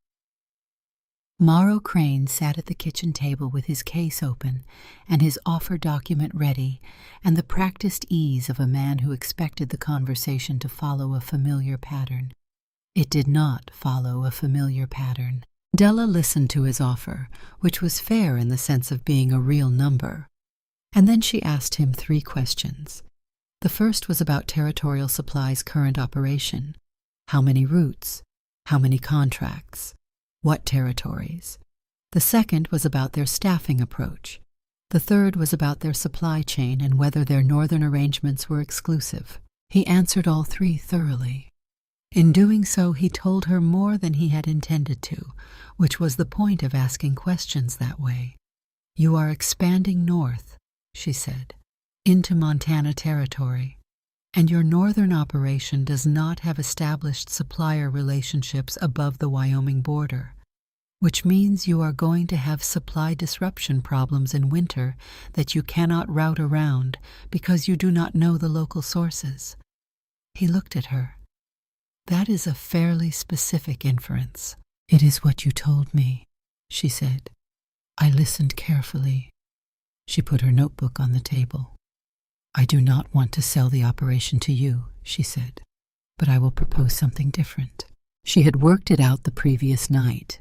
Morrow Crane sat at the kitchen table with his case open and his offer document ready, and the practiced ease of a man who expected the conversation to follow a familiar pattern. It did not follow a familiar pattern. Della listened to his offer, which was fair in the sense of being a real number, and then she asked him 3 questions. The first was about Territorial Supply's current operation. How many routes? How many contracts? What territories? The second was about their staffing approach. The third was about their supply chain and whether their northern arrangements were exclusive. He answered all 3 thoroughly. In doing so, he told her more than he had intended to, which was the point of asking questions that way. "You are expanding north," she said, "into Montana territory, and your northern operation does not have established supplier relationships above the Wyoming border, which means you are going to have supply disruption problems in winter that you cannot route around because you do not know the local sources." He looked at her. "That is a fairly specific inference." "It is what you told me," she said. "I listened carefully." She put her notebook on the table. "I do not want to sell the operation to you," she said, "but I will propose something different." She had worked it out the previous night.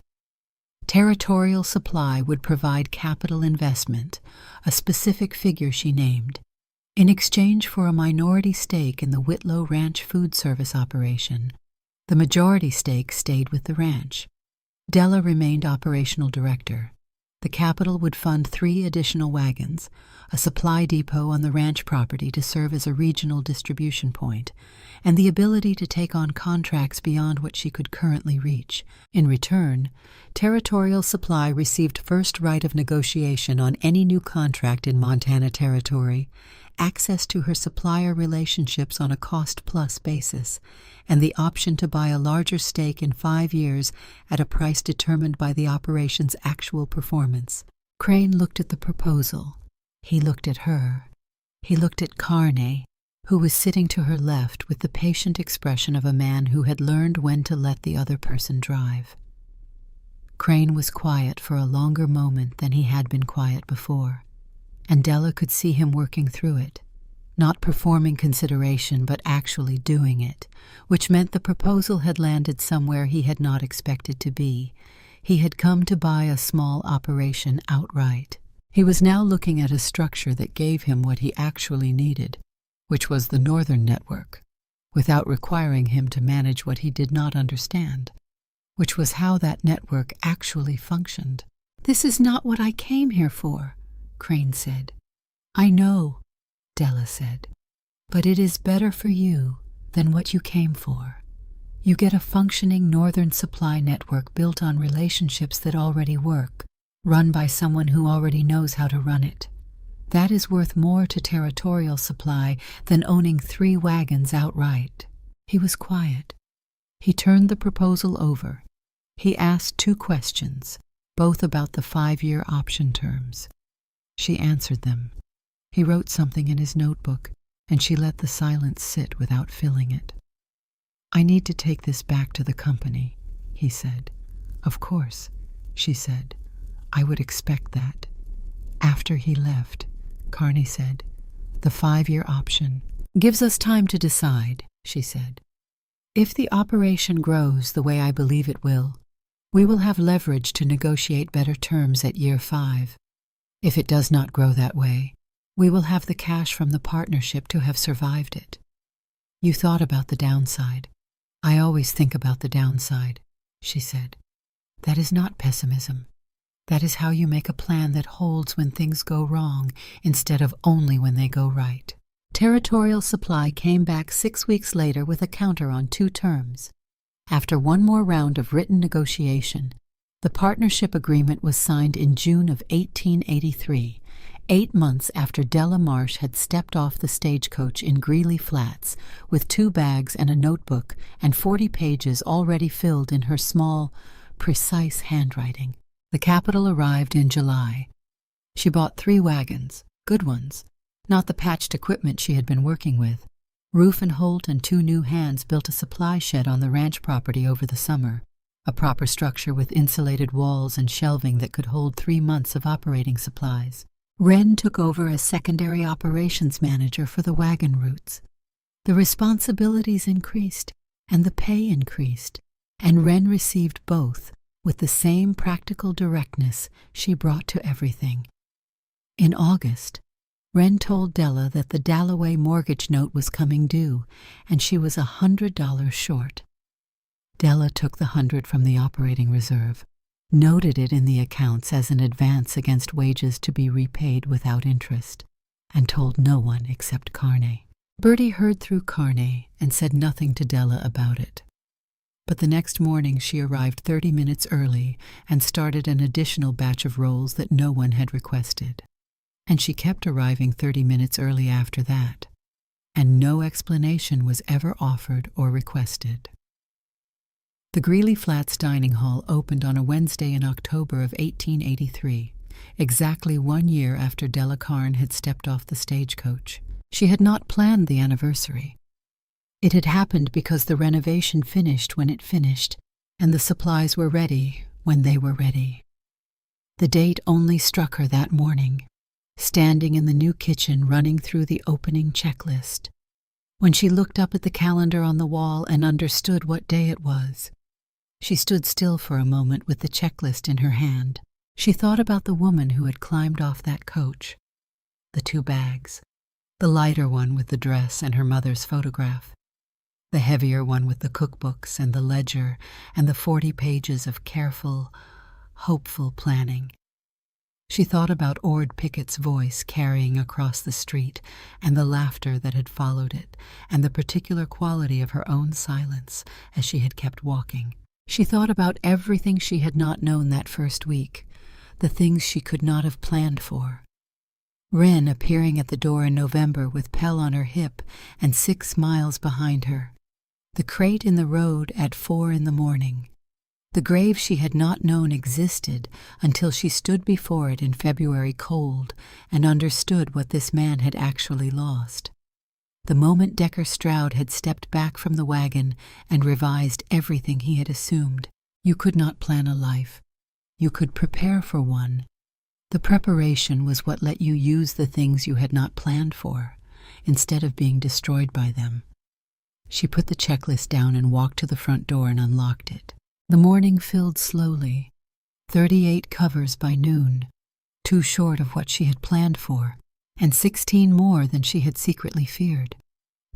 Territorial Supply would provide capital investment, a specific figure she named, in exchange for a minority stake in the Whitlow Ranch food service operation. The majority stake stayed with the ranch. Della remained operational director. The capital would fund 3 additional wagons, a supply depot on the ranch property to serve as a regional distribution point, and the ability to take on contracts beyond what she could currently reach. In return, Territorial Supply received first right of negotiation on any new contract in Montana Territory, access to her supplier relationships on a cost-plus basis, and the option to buy a larger stake in 5 years at a price determined by the operation's actual performance. Crane looked at the proposal. He looked at her. He looked at Carney, who was sitting to her left with the patient expression of a man who had learned when to let the other person drive. Crane was quiet for a longer moment than he had been quiet before, and Della could see him working through it, not performing consideration but actually doing it, which meant the proposal had landed somewhere he had not expected to be. He had come to buy a small operation outright. He was now looking at a structure that gave him what he actually needed, which was the Northern Network, without requiring him to manage what he did not understand, which was how that network actually functioned. "This is not what I came here for," Crane said. "I know," Della said, "but it is better for you than what you came for. You get a functioning Northern supply network built on relationships that already work, run by someone who already knows how to run it. That is worth more to Territorial Supply than owning 3 wagons outright." He was quiet. He turned the proposal over. He asked 2 questions, both about the 5-year option terms. She answered them. He wrote something in his notebook, and she let the silence sit without filling it. "I need to take this back to the company," he said. "Of course," she said. "I would expect that." After he left, Carney said, "The 5-year option gives us time to decide," she said. "If the operation grows the way I believe it will, we will have leverage to negotiate better terms at year 5. If it does not grow that way, we will have the cash from the partnership to have survived it. You thought about the downside. I always think about the downside," she said. "That is not pessimism. That is how you make a plan that holds when things go wrong instead of only when they go right." Territorial Supply came back 6 weeks later with a counter on 2 terms. After one more round of written negotiation, the partnership agreement was signed in June of 1883, 8 months after Della Marsh had stepped off the stagecoach in Greeley Flats with 2 bags and a notebook and 40 pages already filled in her small, precise handwriting. The capital arrived in July. She bought 3 wagons, good ones, not the patched equipment she had been working with. Roof and Holt and 2 new hands built a supply shed on the ranch property over the summer, a proper structure with insulated walls and shelving that could hold 3 months of operating supplies. Wren took over as secondary operations manager for the wagon routes. The responsibilities increased, and the pay increased, and Wren received both with the same practical directness she brought to everything. In August, Wren told Della that the Dalloway mortgage note was coming due, and she was $100 short. Della took the 100 from the operating reserve, noted it in the accounts as an advance against wages to be repaid without interest, and told no one except Carney. Bertie heard through Carney and said nothing to Della about it. But the next morning she arrived 30 minutes early and started an additional batch of rolls that no one had requested. And she kept arriving 30 minutes early after that, and no explanation was ever offered or requested. The Greeley Flats Dining Hall opened on a Wednesday in October of 1883, exactly 1 year after Della Carne had stepped off the stagecoach. She had not planned the anniversary. It had happened because the renovation finished when it finished, and the supplies were ready when they were ready. The date only struck her that morning, standing in the new kitchen running through the opening checklist. When she looked up at the calendar on the wall and understood what day it was, she stood still for a moment with the checklist in her hand. She thought about the woman who had climbed off that coach, the 2 bags, the lighter one with the dress and her mother's photograph, the heavier one with the cookbooks and the ledger and the 40 pages of careful, hopeful planning. She thought about Ord Pickett's voice carrying across the street and the laughter that had followed it, and the particular quality of her own silence as she had kept walking. She thought about everything she had not known that first week, the things she could not have planned for. Wren appearing at the door in November with Pell on her hip and 6 miles behind her. The crate in the road at 4 in the morning. The grave she had not known existed until she stood before it in February cold and understood what this man had actually lost. The moment Decker Stroud had stepped back from the wagon and revised everything he had assumed. You could not plan a life. You could prepare for one. The preparation was what let you use the things you had not planned for, instead of being destroyed by them. She put the checklist down and walked to the front door and unlocked it. The morning filled slowly. 38 covers by noon. 2 short of what she had planned for, and 16 more than she had secretly feared.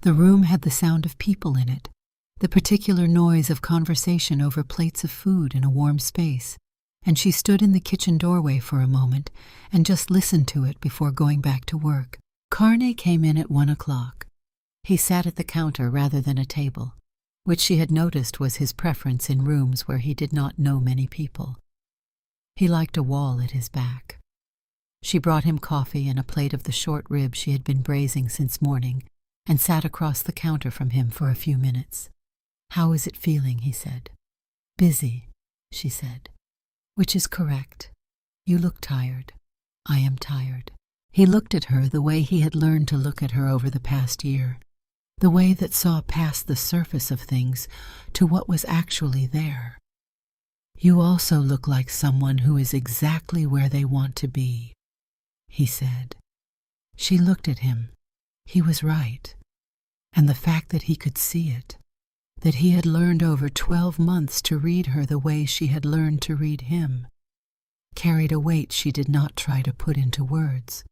The room had the sound of people in it, the particular noise of conversation over plates of food in a warm space, and she stood in the kitchen doorway for a moment and just listened to it before going back to work. Carney came in at 1 o'clock. He sat at the counter rather than a table, which she had noticed was his preference in rooms where he did not know many people. He liked a wall at his back. She brought him coffee and a plate of the short rib she had been braising since morning, and sat across the counter from him for a few minutes. "How is it feeling?" he said. "Busy," she said. "Which is correct. You look tired." "I am tired." He looked at her the way he had learned to look at her over the past year, the way that saw past the surface of things to what was actually there. "You also look like someone who is exactly where they want to be," he said. She looked at him. He was right. And the fact that he could see it, that he had learned over 12 months to read her the way she had learned to read him, carried a weight she did not try to put into words.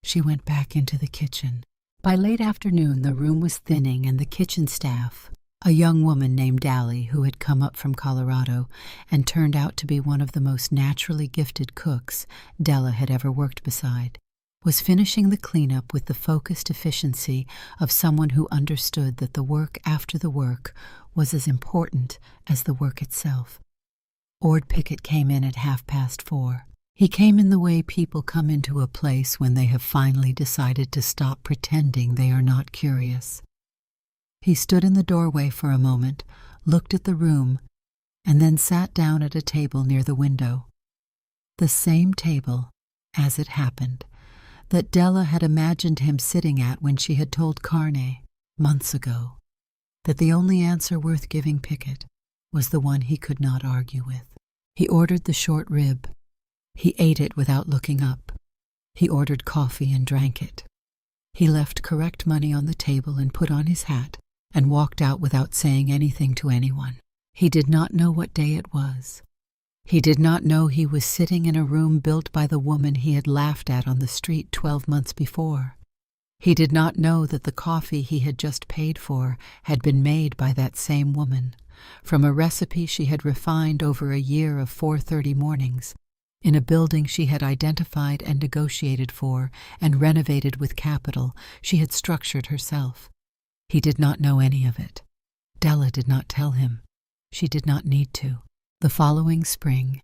She went back into the kitchen. By late afternoon, the room was thinning, and the kitchen staff, a young woman named Dally who had come up from Colorado and turned out to be one of the most naturally gifted cooks Della had ever worked beside, was finishing the cleanup with the focused efficiency of someone who understood that the work after the work was as important as the work itself. Ord Pickett came in at 4:30. He came in the way people come into a place when they have finally decided to stop pretending they are not curious. He stood in the doorway for a moment, looked at the room, and then sat down at a table near the window. The same table, as it happened, that Della had imagined him sitting at when she had told Carney, months ago, that the only answer worth giving Pickett was the one he could not argue with. He ordered the short rib. He ate it without looking up. He ordered coffee and drank it. He left correct money on the table and put on his hat and walked out without saying anything to anyone. He did not know what day it was. He did not know he was sitting in a room built by the woman he had laughed at on the street 12 months before. He did not know that the coffee he had just paid for had been made by that same woman, from a recipe she had refined over a year of 4:30 mornings, in a building she had identified and negotiated for and renovated with capital she had structured herself. He did not know any of it. Della did not tell him. She did not need to. The following spring,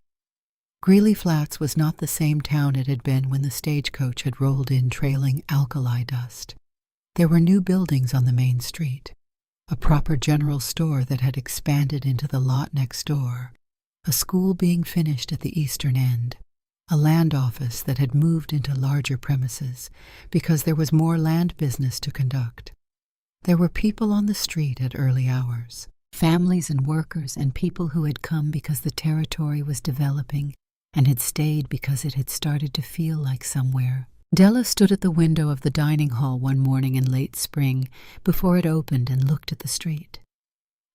Greeley Flats was not the same town it had been when the stagecoach had rolled in trailing alkali dust. There were new buildings on the main street, a proper general store that had expanded into the lot next door, a school being finished at the eastern end, a land office that had moved into larger premises because there was more land business to conduct. There were people on the street at early hours, families and workers and people who had come because the territory was developing and had stayed because it had started to feel like somewhere. Della stood at the window of the dining hall one morning in late spring before it opened and looked at the street.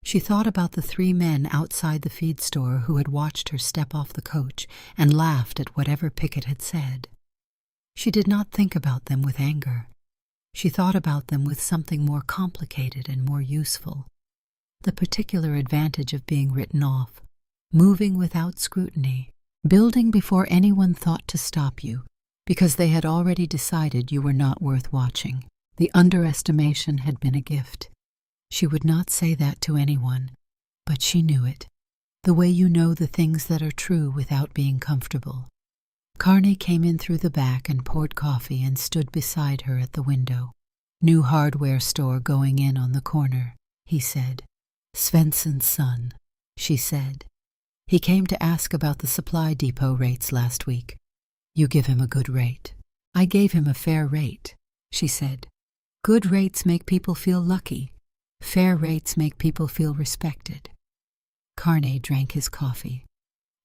She thought about the 3 men outside the feed store who had watched her step off the coach and laughed at whatever Pickett had said. She did not think about them with anger. She thought about them with something more complicated and more useful. The particular advantage of being written off, moving without scrutiny, building before anyone thought to stop you, because they had already decided you were not worth watching. The underestimation had been a gift. She would not say that to anyone, but she knew it, the way you know the things that are true without being comfortable. Carney came in through the back and poured coffee and stood beside her at the window. "New hardware store going in on the corner," he said. "Svensson's son," she said. "He came to ask about the supply depot rates last week. You give him a good rate." "I gave him a fair rate," she said. "Good rates make people feel lucky. Fair rates make people feel respected." Carney drank his coffee.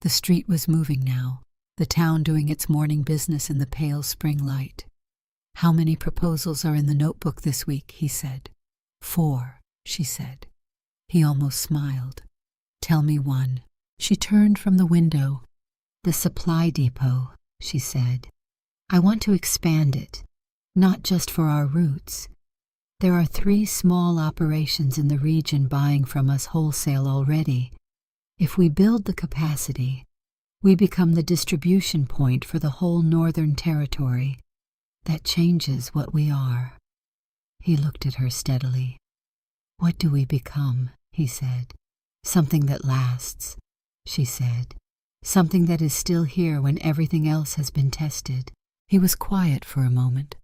The street was moving now, the town doing its morning business in the pale spring light. "How many proposals are in the notebook this week?" he said. 4, she said. He almost smiled. "Tell me one." She turned from the window. "The supply depot," she said. "I want to expand it, not just for our roots. There are 3 small operations in the region buying from us wholesale already. If we build the capacity, we become the distribution point for the whole Northern Territory. That changes what we are." He looked at her steadily. "What do we become?" he said. "Something that lasts," she said. "Something that is still here when everything else has been tested." He was quiet for a moment,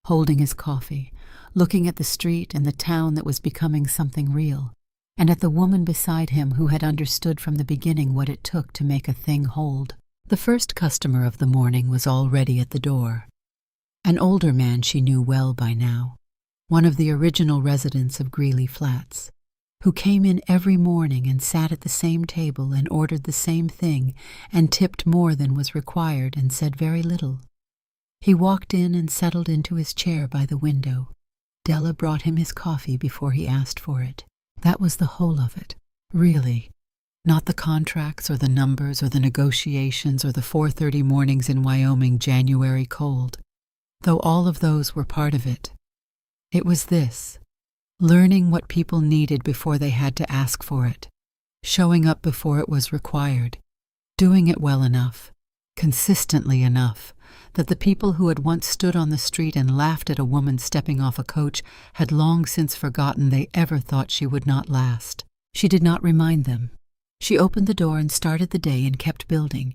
holding his coffee, looking at the street and the town that was becoming something real, and at the woman beside him who had understood from the beginning what it took to make a thing hold. The first customer of the morning was already at the door. An older man she knew well by now, one of the original residents of Greeley Flats, who came in every morning and sat at the same table and ordered the same thing and tipped more than was required and said very little. He walked in and settled into his chair by the window. Della brought him his coffee before he asked for it. That was the whole of it, really. Not the contracts or the numbers or the negotiations or the 4:30 mornings in Wyoming January cold, though all of those were part of it. It was this: learning what people needed before they had to ask for it, showing up before it was required, doing it well enough, consistently enough, that the people who had once stood on the street and laughed at a woman stepping off a coach had long since forgotten they ever thought she would not last. She did not remind them. She opened the door and started the day and kept building,